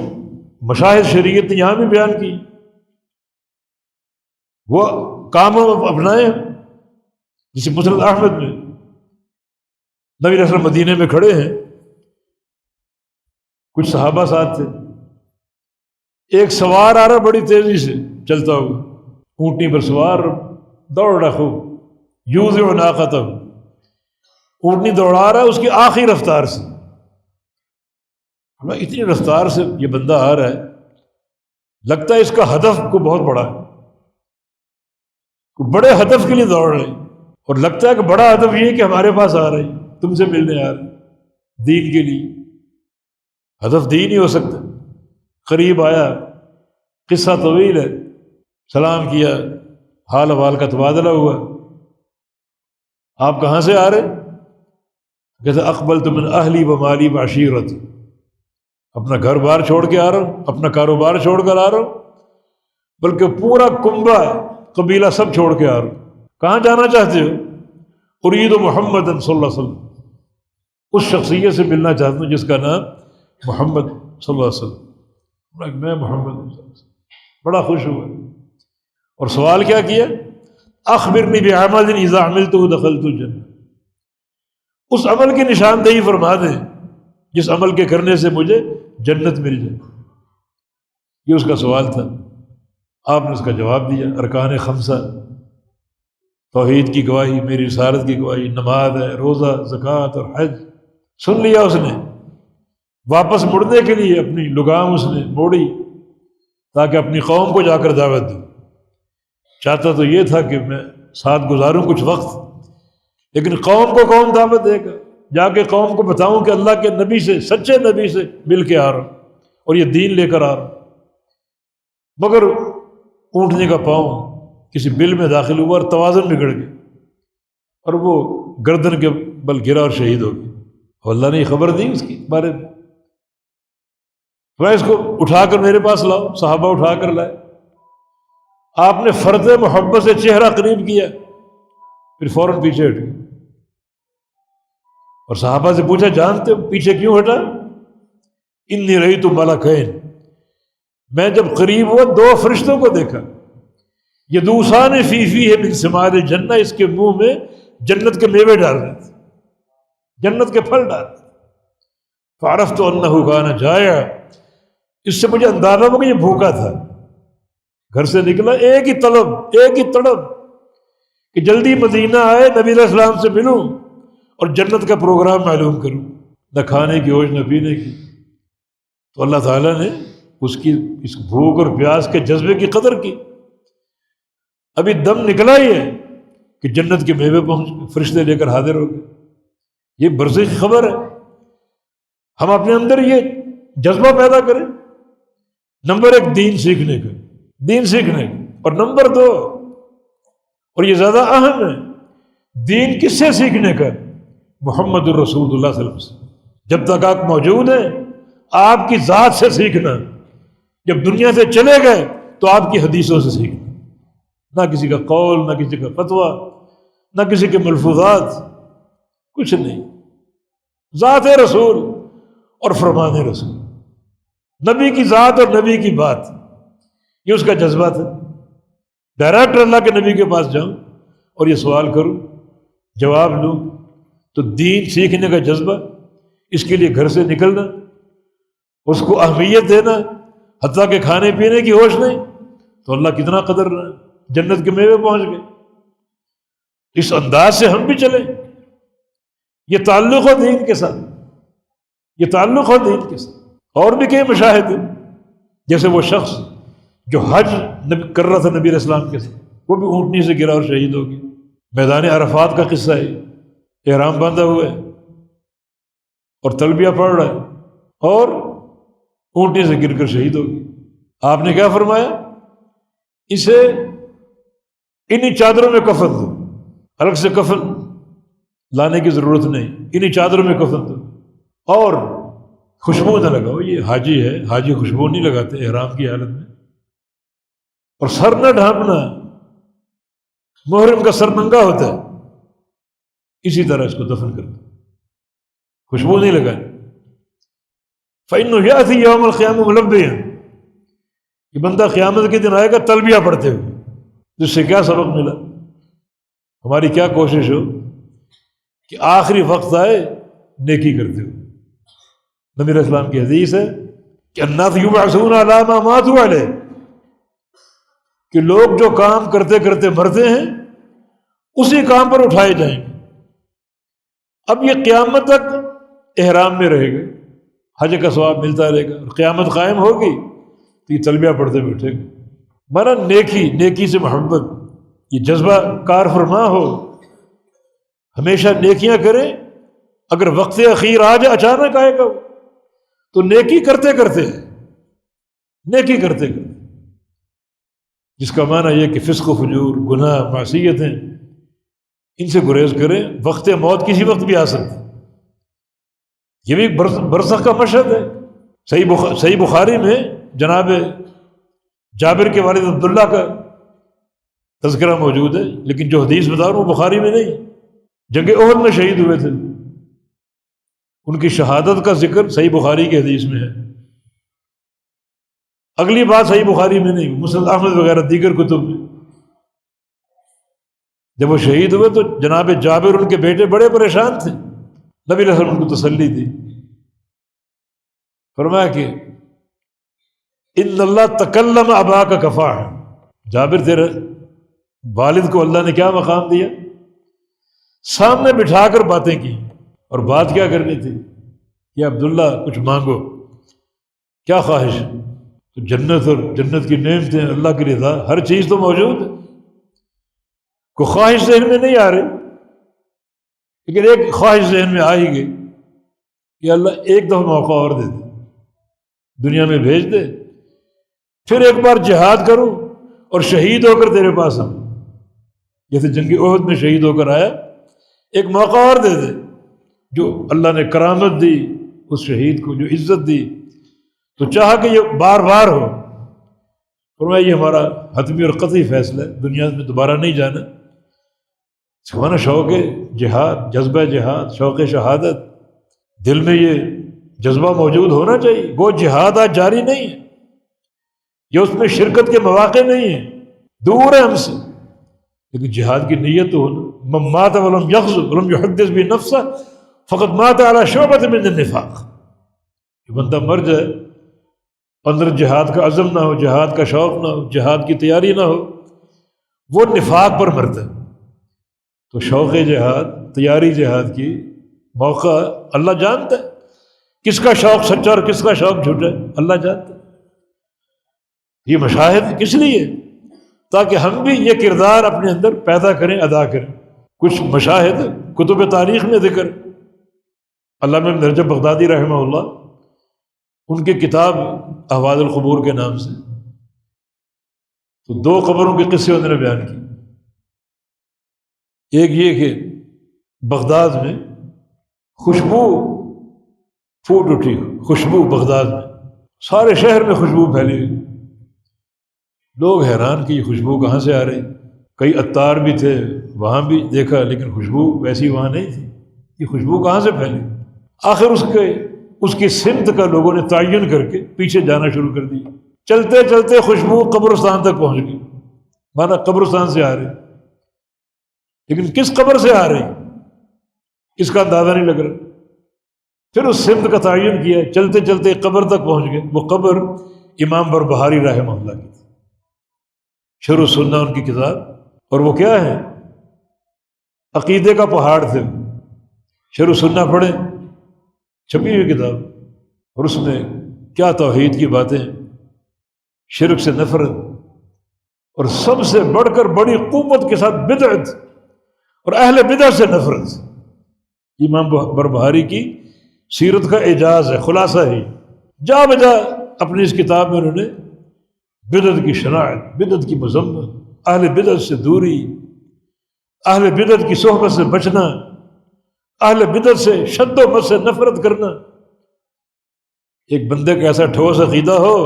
مشاہد شریعت نے یہاں بھی بیان کی، وہ کام اپنائے. جسے مسند احمد میں نبی علیہ السلام مدینے میں کھڑے ہیں، کچھ صحابہ ساتھ تھے. ایک سوار آ رہا بڑی تیزی سے چلتا ہوا، اونٹنی پر سوار دوڑ رہا خوب، یوزع ناقتہ، اونٹنی دوڑا رہا ہے اس کی آخری رفتار سے. اتنی رفتار سے یہ بندہ آ رہا ہے، لگتا ہے اس کا ہدف کو بہت بڑا ہے، کوئی بڑے ہدف کے لیے دوڑ رہے ہیں، اور لگتا ہے کہ بڑا ہدف یہ ہے کہ ہمارے پاس آ رہے ہیں، تم سے ملنے آ رہے ہیں دین کے لیے. ہدف دین ہی ہو سکتا. قریب آیا، قصہ طویل ہے، سلام کیا، حال احوال کا تبادلہ ہوا. آپ کہاں سے آ رہے؟ کہتے اقبلت من اہلی و مالی و عشیرتی. اپنا گھر بار چھوڑ کے آ رہا ہوں، اپنا کاروبار چھوڑ کر آ رہا ہوں، بلکہ پورا کنبہ قبیلہ سب چھوڑ کے آ رہا ہوں. کہاں جانا چاہتے ہو؟ ارید محمد صلی اللہ علیہ وسلم. اس شخصیت سے ملنا چاہتا ہوں جس کا نام محمد صلی اللہ علیہ وسلم. میں محمد صلی اللہ علیہ وسلم. بڑا خوش ہوا اور سوال کیا کیا؟ اخبرنی بعمل اذا عملته دخلت الجنہ. اس عمل کی نشاندہی فرما دیں جس عمل کے کرنے سے مجھے جنت مل جائے. یہ اس کا سوال تھا. آپ نے اس کا جواب دیا. ارکان خمسہ، توحید کی گواہی، میری رسالت کی گواہی، نماز ہے، روزہ، زکوٰۃ اور حج. سن لیا اس نے. واپس مڑنے کے لیے اپنی لگام اس نے موڑی تاکہ اپنی قوم کو جا کر دعوت دوں. چاہتا تو یہ تھا کہ میں ساتھ گزاروں کچھ وقت، لیکن قوم کو کون دعوت دے گا؟ جا کے قوم کو بتاؤں کہ اللہ کے نبی سے، سچے نبی سے مل کے آ رہا ہوں اور یہ دین لے کر آ رہا ہوں. مگر اونٹنے کا پاؤں کسی بل میں داخل ہوا اور توازن بگڑ گیا اور وہ گردن کے بل گرا اور شہید ہو گیا. اور اللہ نے خبر دی اس کے بارے میں. میں اس کو اٹھا کر میرے پاس لاؤ. صحابہ اٹھا کر لائے. آپ نے فرد محبت سے چہرہ قریب کیا، پھر فوراً پیچھے ہٹ گئے. اور صحابہ سے پوچھا جانتے ہو پیچھے کیوں ہٹا؟ انی رأیت ملکین. میں جب قریب ہوا دو فرشتوں کو دیکھا. یدوسان فی فیہ من ثمار الجنہ. اس کے منہ میں جنت کے میوے ڈال رہے تھے، جنت کے پھل ڈال رہے تھے. فعرفت انہ کان جائع. اس سے مجھے اندازہ ہوا کہ یہ بھوکا تھا. گھر سے نکلا ایک ہی طلب، ایک ہی تڑپ کہ جلدی مدینہ آئے، نبی علیہ السلام سے ملوں اور جنت کا پروگرام معلوم کروں، نہ کھانے کی ہوش نہ پینے کی۔ تو اللہ تعالیٰ نے اس بھوک اور پیاس کے جذبے کی قدر کی۔ ابھی دم نکلا ہی ہے کہ جنت کے میوے پہنچ گئے، فرشتے لے کر حاضر ہو گئے۔ یہ برزخ کی خبر ہے۔ ہم اپنے اندر یہ جذبہ پیدا کریں۔ نمبر 1 دین سیکھنے کا، دین سیکھنے کا، اور نمبر 2 اور یہ زیادہ اہم ہے، دین کس سے سیکھنے کا؟ محمد الرسول اللہ صلی اللہ علیہ وسلم۔ جب تک آپ موجود ہیں آپ کی ذات سے سیکھنا، جب دنیا سے چلے گئے تو آپ کی حدیثوں سے سیکھنا، نہ کسی کا قول، نہ کسی کا فتویٰ، نہ کسی کے ملفوظات، کچھ نہیں، ذات رسول اور فرمان رسول، نبی کی ذات اور نبی کی بات، یہ اس کا جذبہ تھا۔ ڈائریکٹ اللہ کے نبی کے پاس جاؤں اور یہ سوال کروں، جواب لوں، تو دین سیکھنے کا جذبہ، اس کے لیے گھر سے نکلنا، اس کو اہمیت دینا، حتیٰ کہ کھانے پینے کی ہوش نہیں، تو اللہ کتنا قدر رہا ہے، جنت کے میوے پہنچ گئے۔ اس انداز سے ہم بھی چلیں۔ یہ تعلق ہو دین کے ساتھ، یہ تعلق ہو دین کے ساتھ۔ اور بھی کئی مشاہد ہیں، جیسے وہ شخص جو حج کر رہا تھا نبی علیہ السلام کے ساتھ، وہ بھی اونٹنی سے گرا اور شہید ہو گیا۔ میدان عرفات کا قصہ ہے، احرام باندھا ہوا ہے اور تلبیہ پڑھ رہا ہے اور اونٹنی سے گر کر شہید ہو گیا۔ آپ نے کیا فرمایا؟ اسے انہی چادروں میں کفن دو، الگ سے کفن لانے کی ضرورت نہیں، انہی چادروں میں کفن دو، اور خوشبو نہ لگاؤ۔ یہ حاجی ہے، حاجی خوشبو نہیں لگاتے احرام کی حالت میں، اور سر نہ ڈھانپنا، محرم کا سر ننگا ہوتا ہے، اسی طرح اس کو دفن کر دو، خوشبو نہیں لگانی۔ فَإِنَّهُ يَأْتِي يَوْمَ الْقِيَامَةِ مُلَبِّيًا، یہ بندہ قیامت کے دن آئے گا تلبیہ پڑھتے ہوئے۔ تو اس سے کیا سبق ملا؟ ہماری کیا کوشش ہو کہ آخری وقت آئے نیکی کرتے ہوئے۔ نبی علیہ السلام کی حدیث ہے کہ الناس یبعثون علی ما ماتوا علیہ، کہ لوگ جو کام کرتے کرتے مرتے ہیں اسی کام پر اٹھائے جائیں گے۔ اب یہ قیامت تک احرام میں رہے گا، حج کا ثواب ملتا رہے گا، اور قیامت قائم ہوگی تو یہ تلبیہ پڑھتے بیٹھے گا۔ مانا نیکی سے محبت، یہ جذبہ کار فرما ہو، ہمیشہ نیکیاں کرے۔ اگر وقت اخیر آ جائے، اچانک آئے گا تو نیکی کرتے کرتے جس کا معنی یہ کہ فسق و فجور، گناہ، معصیتیں، ان سے گریز کریں۔ وقت موت کسی وقت بھی آ سکتا، یہ بھی ایک برزخ کا مشہد ہے۔ صحیح بخاری میں جناب جابر کے والد عبداللہ کا تذکرہ موجود ہے، لیکن جو حدیث بتا رہا ہوں وہ بخاری میں نہیں، جنگ احد میں شہید ہوئے تھے، ان کی شہادت کا ذکر صحیح بخاری کی حدیث میں ہے۔ اگلی بات صحیح بخاری میں نہیں، مسند احمد وغیرہ دیگر کتب میں۔ جب وہ شہید ہوئے تو جناب جابر ان کے بیٹے بڑے پریشان تھے، نبی علیہ السلام ان کو تسلی دی، فرمایا کہ ان اللہ تکلم اباک کفاح، جابر تیرے والد کو اللہ نے کیا مقام دیا؟ سامنے بٹھا کر باتیں کی، اور بات کیا کرنی تھی کہ عبداللہ کچھ مانگو، کیا خواہش؟ تو جنت اور جنت کی نعمتیں، اللہ کی رضا، ہر چیز تو موجود ہے، کوئی خواہش ذہن میں نہیں آ رہی، لیکن ایک خواہش ذہن میں آ ہی گئی کہ اللہ ایک دفعہ موقع اور دے دے، دنیا میں بھیج دے، پھر ایک بار جہاد کروں اور شہید ہو کر تیرے پاس آؤں، جیسے جنگ احد میں شہید ہو کر آیا، ایک موقع اور دے دے۔ جو اللہ نے کرامت دی اس شہید کو، جو عزت دی، تو چاہا کہ یہ بار بار ہو۔ فرمایا یہ ہمارا حتمی اور قطعی فیصلہ ہے، دنیا میں دوبارہ نہیں جانا۔ ہمارا شوق جہاد، جذبہ جہاد، شوق شہادت، دل میں یہ جذبہ موجود ہونا چاہیے۔ وہ جہاد آج جاری نہیں ہے، یہ اس میں شرکت کے مواقع نہیں ہیں، دور ہے ہم سے، لیکن جہاد کی نیت تو ہونا۔ من مات ولم یغزو ولم یحدث بنفسہ فقد مات علی شعبۃ من النفاق، کہ بندہ مر جائے اندر جہاد کا عزم نہ ہو، جہاد کا شوق نہ ہو، جہاد کی تیاری نہ ہو، وہ نفاق پر مرتا ہے۔ تو شوق جہاد، تیاری جہاد کی موقع اللہ جانتا ہے، کس کا شوق سچا اور کس کا شوق جھوٹا ہے اللہ جانتا ہے۔ یہ مشاہد کس لیے؟ تاکہ ہم بھی یہ کردار اپنے اندر پیدا کریں، ادا کریں۔ کچھ مشاہد کتب تاریخ میں ذکر، علامہ ابن رجب بغدادی رحمہ اللہ، ان کی کتاب احوال القبور کے نام سے، تو 2 قبروں کے قصے انہوں نے بیان کی۔ ایک یہ کہ بغداد میں خوشبو پھوٹ اٹھی، خوشبو بغداد میں، سارے شہر میں خوشبو پھیلی ہوئی، لوگ حیران کہ یہ خوشبو کہاں سے آ رہی۔ کئی عطار بھی تھے، وہاں بھی دیکھا، لیکن خوشبو ویسی وہاں نہیں تھی، یہ خوشبو کہاں سے پھیلی۔ آخر اس کی سمت کا لوگوں نے تعین کر کے پیچھے جانا شروع کر دیا، چلتے چلتے خوشبو قبرستان تک پہنچ گئی، مانا قبرستان سے آ رہی، لیکن کس قبر سے آ رہی اس کا اندازہ نہیں لگ رہا۔ پھر اس سمت کا تعین کیا، چلتے چلتے قبر تک پہنچ گئے، وہ قبر امام بربہاری رحمہ اللہ کی تھی، شرح سنہ ان کی کتاب، اور وہ کیا ہے، عقیدے کا پہاڑ تھے۔ شرح سنہ پڑھیں، چھپی ہوئی کتاب، اور اس میں کیا توحید کی باتیں، شرک سے نفرت، اور سب سے بڑھ کر بڑی قوت کے ساتھ بدعت اور اہل بدعت سے نفرت۔ امام بربہاری کی سیرت کا اعجاز ہے، خلاصہ ہے، جا بجا اپنی اس کتاب میں انہوں نے بدعت کی شناعت، بدعت کی مذمت، اہل بدعت سے دوری، اہل بدعت کی صحبت سے بچنا، اہل بدعت سے شد و مت سے نفرت کرنا۔ ایک بندے کا ایسا ٹھوس عقیدہ ہو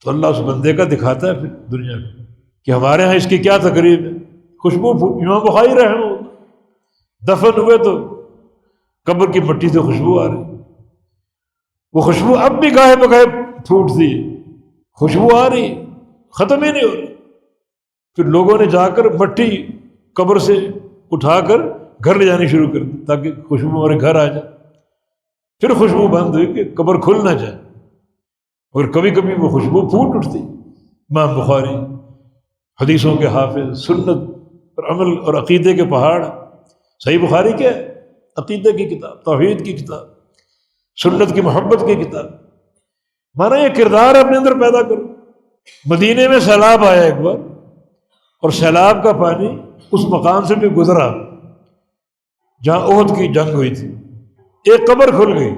تو اللہ اس بندے کا دکھاتا ہے پھر دنیا میں کہ ہمارے ہاں اس کی کیا تقریب ہے۔ خوشبو امام بخاری رحمہ اللہ دفن ہوئے تو قبر کی مٹی سے خوشبو آ رہی، وہ خوشبو اب بھی گاہے بگاہے پھوٹتی ہے، خوشبو آ رہی، ختم ہی نہیں ہو رہی۔ پھر لوگوں نے جا کر مٹی قبر سے اٹھا کر گھر لے جانی شروع کر دی تاکہ خوشبو ہمارے گھر آ جائے۔ پھر خوشبو بند ہوئی کہ قبر کھل نہ جائے، اور کبھی کبھی وہ خوشبو پھوٹ اٹھتی۔ امام بخاری حدیثوں کے حافظ، سنت اور عمل اور عقیدے کے پہاڑ۔ صحیح بخاری کیا ہے؟ عقیدے کی کتاب، توحید کی کتاب، سنت کی محبت کی کتاب۔ مانا یہ کردار اپنے اندر پیدا کرو۔ مدینے میں سیلاب آیا ایک بار، اور سیلاب کا پانی اس مقام سے بھی گزرا جہاں احد کی جنگ ہوئی تھی۔ ایک قبر کھل گئی،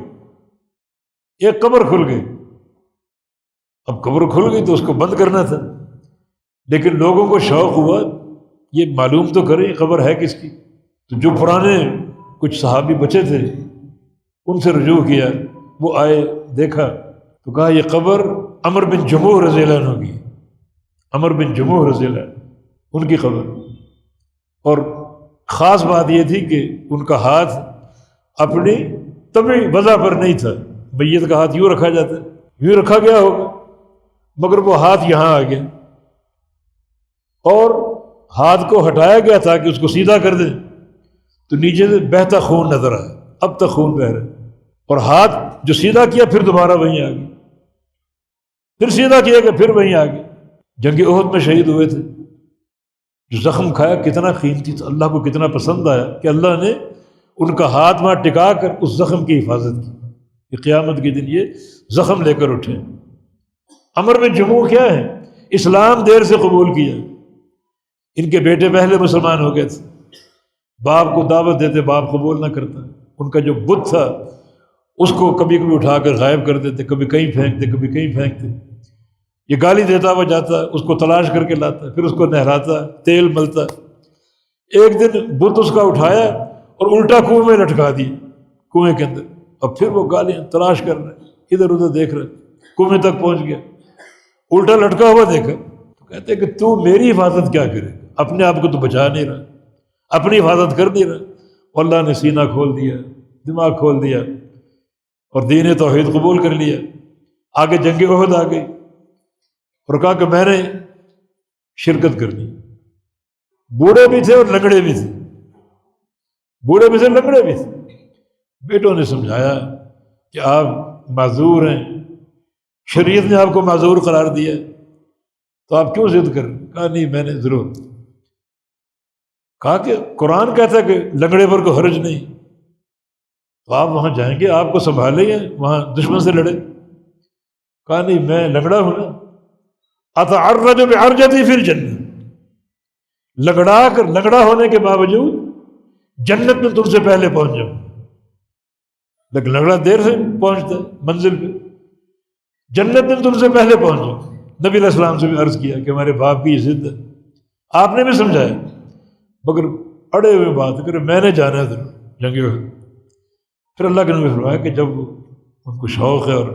ایک قبر کھل گئی۔ اب قبر کھل گئی تو اس کو بند کرنا تھا، لیکن لوگوں کو شوق ہوا یہ معلوم تو کریں قبر ہے کس کی۔ تو جو پرانے کچھ صحابی بچے تھے ان سے رجوع کیا، وہ آئے، دیکھا تو کہا یہ قبر عمر بن جموح رضی اللہ عنہ کی، عمر بن جموح رضی اللہ عنہ ان کی قبر۔ اور خاص بات یہ تھی کہ ان کا ہاتھ اپنی طبعی وضع پر نہیں تھا، میت کا ہاتھ یوں رکھا جاتا ہے، یوں رکھا گیا ہوگا، مگر وہ ہاتھ یہاں آ گیا، اور ہاتھ کو ہٹایا گیا تھا کہ اس کو سیدھا کر دیں تو نیچے سے بہتا خون نظر آیا، اب تک خون بہہ رہا ہے، اور ہاتھ جو سیدھا کیا پھر دوبارہ وہیں آ گیا، پھر سیدھا کیا کہ پھر وہیں آ گیا۔ جنگ احد میں شہید ہوئے تھے، جو زخم کھایا کتنا قیمتی تھا، اللہ کو کتنا پسند آیا کہ اللہ نے ان کا ہاتھ وہاں ٹکا کر اس زخم کی حفاظت کی کہ قیامت کے دن یہ زخم لے کر اٹھے۔ عمر بن جموح کیا ہے؟ اسلام دیر سے قبول کیا، ان کے بیٹے پہلے مسلمان ہو گئے تھے، باپ کو دعوت دیتے باپ قبول نہ کرتا، ان کا جو بت تھا اس کو کبھی کبھی اٹھا کر غائب کر دیتے، کبھی کہیں پھینکتے کبھی کہیں پھینکتے، یہ گالی دیتا ہوا جاتا، اس کو تلاش کر کے لاتا، پھر اس کو نہراتا، تیل ملتا۔ ایک دن بت اس کا اٹھایا اور الٹا کنویں میں لٹکا دیا، کنویں کے اندر، اب پھر وہ گالیاں تلاش کر رہے، ادھر ادھر دیکھ رہے، کنویں تک پہنچ گیا، الٹا لٹکا ہوا دیکھا تو کہتے کہ تو میری حفاظت کیا کرے، اپنے آپ کو تو بچا نہیں رہا، اپنی حفاظت کر نہیں رہا۔ اللہ نے سینہ کھول دیا، دماغ کھول دیا، اور دین توحید قبول کر لیا۔ آگے جنگ احد آ گئی، اور کہا کہ میں نے شرکت کرنی۔ بوڑھے بھی تھے اور لنگڑے بھی تھے، بوڑھے بھی تھے لنگڑے بھی تھے۔ بیٹوں نے سمجھایا کہ آپ معذور ہیں، شریعت نے آپ کو معذور قرار دیا ہے، تو آپ کیوں ضد کر؟ کہا نہیں میں نے ضرور۔ کہا کہ قرآن کہتا ہے کہ لنگڑے پر کو حرج نہیں، تو آپ وہاں جائیں گے، آپ کو سنبھالے یا وہاں دشمن سے لڑے؟ کہا نہیں میں لنگڑا ہوں نا، اتعرج بعرجتی فی الجنہ، لنگڑا ہونے کے باوجود جنت میں تم سے پہلے پہنچ جاؤں، لیکن لنگڑا دیر سے پہنچتا ہے منزل پہ، جنت میں تم سے پہلے پہنچ جاؤں۔ نبی علیہ السلام سے بھی عرض کیا کہ ہمارے باپ کی یہ ضد ہے، آپ نے بھی سمجھایا، مگر اڑے ہوئے بات کرے میں نے جانا ہے ضرور جنگے ہوئے۔ پھر اللہ کے نبی فرمایا کہ جب ان کو شوق ہے اور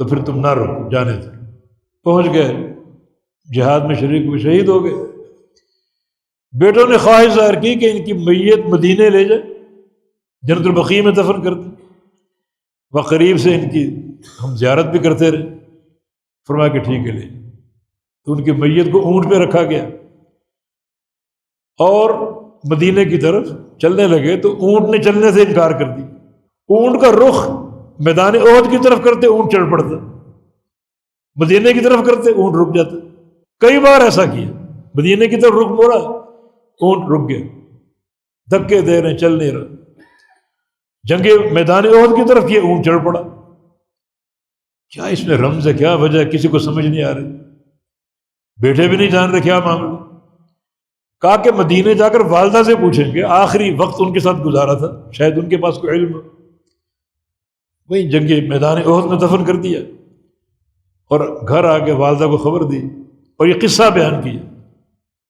تو پھر تم نہ رکو، جانے دو۔ پہنچ گئے، جہاد میں شریک ہوئے، شہید ہو گئے۔ بیٹوں نے خواہش ظاہر کی کہ ان کی میت مدینے لے جائے، جنت البقیع میں دفن کر دیں، وہ قریب سے ان کی ہم زیارت بھی کرتے رہے۔ فرمایا کہ ٹھیک ہے لے۔ تو ان کی میت کو اونٹ پہ رکھا گیا اور مدینے کی طرف چلنے لگے، تو اونٹ نے چلنے سے انکار کر دی۔ اونٹ کا رخ میدان احد کی طرف کرتے اونٹ چڑھ پڑتا، مدینے کی طرف کرتے اونٹ رک جاتا۔ کئی بار ایسا کیا، مدینے کی طرف رخ موڑا، اونٹ رک گیا، دھکے دے رہے، چل نہیں رہا۔ جنگ میدان احد کی طرف یہ اونٹ چڑھ پڑا۔ کیا اس میں رمز ہے، کیا وجہ ہے، کسی کو سمجھ نہیں آ رہی۔ بیٹے بھی نہیں جان رہے کیا معاملہ۔ کہا کہ مدینے جا کر والدہ سے پوچھیں گے، آخری وقت ان کے ساتھ گزارا تھا، شاید ان کے پاس کوئی علم ہو۔ وہیں جنگ میدان احد میں دفن کر دیا، اور گھر آ کے والدہ کو خبر دی اور یہ قصہ بیان کیا۔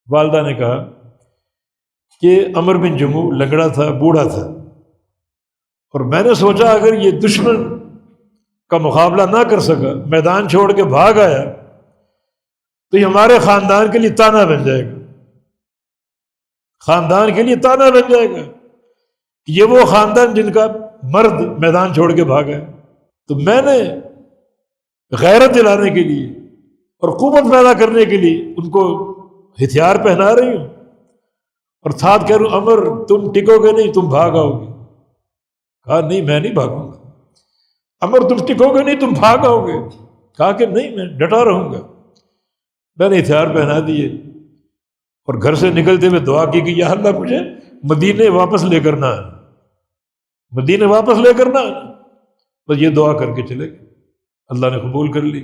والدہ نے کہا کہ عمر بن جموح لنگڑا تھا، بوڑھا تھا، اور میں نے سوچا اگر یہ دشمن کا مقابلہ نہ کر سکا، میدان چھوڑ کے بھاگ آیا، تو یہ ہمارے خاندان کے لیے تانا بن جائے گا، خاندان کے لیے تانا بن جائے گا، یہ وہ خاندان جن کا مرد میدان چھوڑ کے بھاگا ہے۔ تو میں نے غیرت دلانے کے لیے اور قوت پیدا کرنے کے لیے ان کو ہتھیار پہنا رہی ہوں، اور ساتھ کہہ رہا ہوں عمر تم ٹکو گے نہیں، تم بھاگ آؤ گے۔ کہا نہیں میں نہیں بھاگوں گا۔ عمر تم ٹکو گے نہیں، تم بھاگ آؤ گے۔ کہا کہ نہیں میں ڈٹا رہوں گا۔ میں نے ہتھیار پہنا دیے اور گھر سے نکلتے ہوئے دعا کی کہ یا اللہ مجھے مدینے واپس لے کر نہ آنا، مدینے واپس لے کر نہ آنا۔ بس یہ دعا کر کے چلے گئے، اللہ نے قبول کر لی۔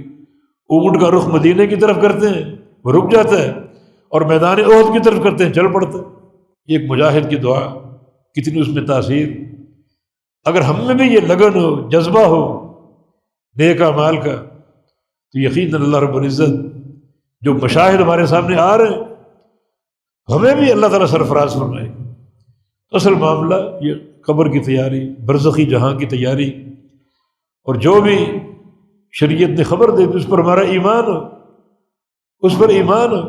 اونٹ کا رخ مدینے کی طرف کرتے ہیں، وہ رک جاتا ہے، اور میدان احد کی طرف کرتے ہیں، چل پڑتا ہے۔ ایک مجاہد کی دعا، کتنی اس میں تاثیر۔ اگر ہم میں بھی یہ لگن ہو، جذبہ ہو نیک اعمال کا، تو یقیناً اللہ رب العزت جو مشاہد ہمارے سامنے آ رہے ہیں، ہمیں بھی اللہ تعالیٰ سرفراز فرمائے۔ اصل معاملہ یہ قبر کی تیاری، برزخی جہاں کی تیاری، اور جو بھی شریعت نے خبر دے دی اس پر ہمارا ایمان ہو، اس پر ایمان ہو۔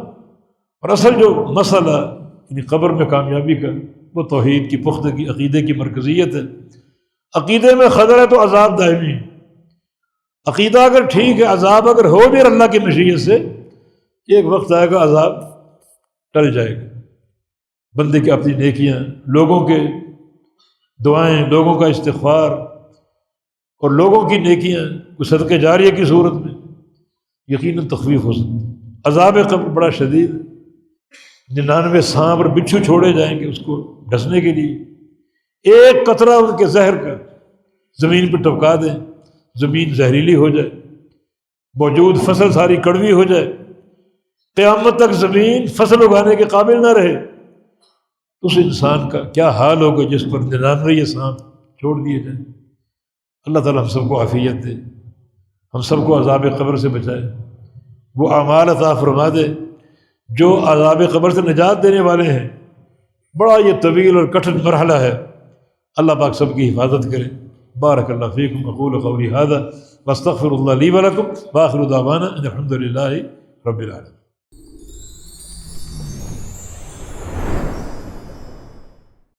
اور اصل جو مسئلہ یعنی قبر میں کامیابی کا، وہ توحید کی پختگی، عقیدے کی مرکزیت ہے۔ عقیدے میں خطر ہے تو عذاب دائمی ہے۔ عقیدہ اگر ٹھیک ہے، عذاب اگر ہو بھی اللہ کی مشیت سے، ایک وقت آئے گا عذاب ٹل جائے گا۔ بندے کی اپنی نیکیاں، لوگوں کے دعائیں، لوگوں کا استغفار اور لوگوں کی نیکیاں کوئی صدقے جاریہ کی صورت میں یقیناً تخفیف ہو سکتی ہے۔ عذاب قبر بڑا شدید ہے۔ 99 سانپ اور بچھو چھوڑے جائیں گے اس کو ڈسنے کے لیے، ایک قطرہ ان کے زہر کا زمین پہ ٹپکا دیں، زمین زہریلی ہو جائے، موجود فصل ساری کڑوی ہو جائے، قیامت تک زمین فصل اگانے کے قابل نہ رہے، اس انسان کا کیا حال ہوگا جس پر 99 یہ سانپ چھوڑ دیے جائیں۔ اللہ تعالیٰ ہم سب کو عافیت دے، ہم سب کو عذاب قبر سے بچائے، وہ اعمال عطا فرما دے جو عذاب قبر سے نجات دینے والے ہیں۔ بڑا یہ طویل اور کٹھن مرحلہ ہے، اللہ پاک سب کی حفاظت کرے۔ بارک اللہ فیکم، اقول قولی ھذا واستغفر اللہ لی ولکم، وآخر دعوانا ان الحمد للہ رب العالمین۔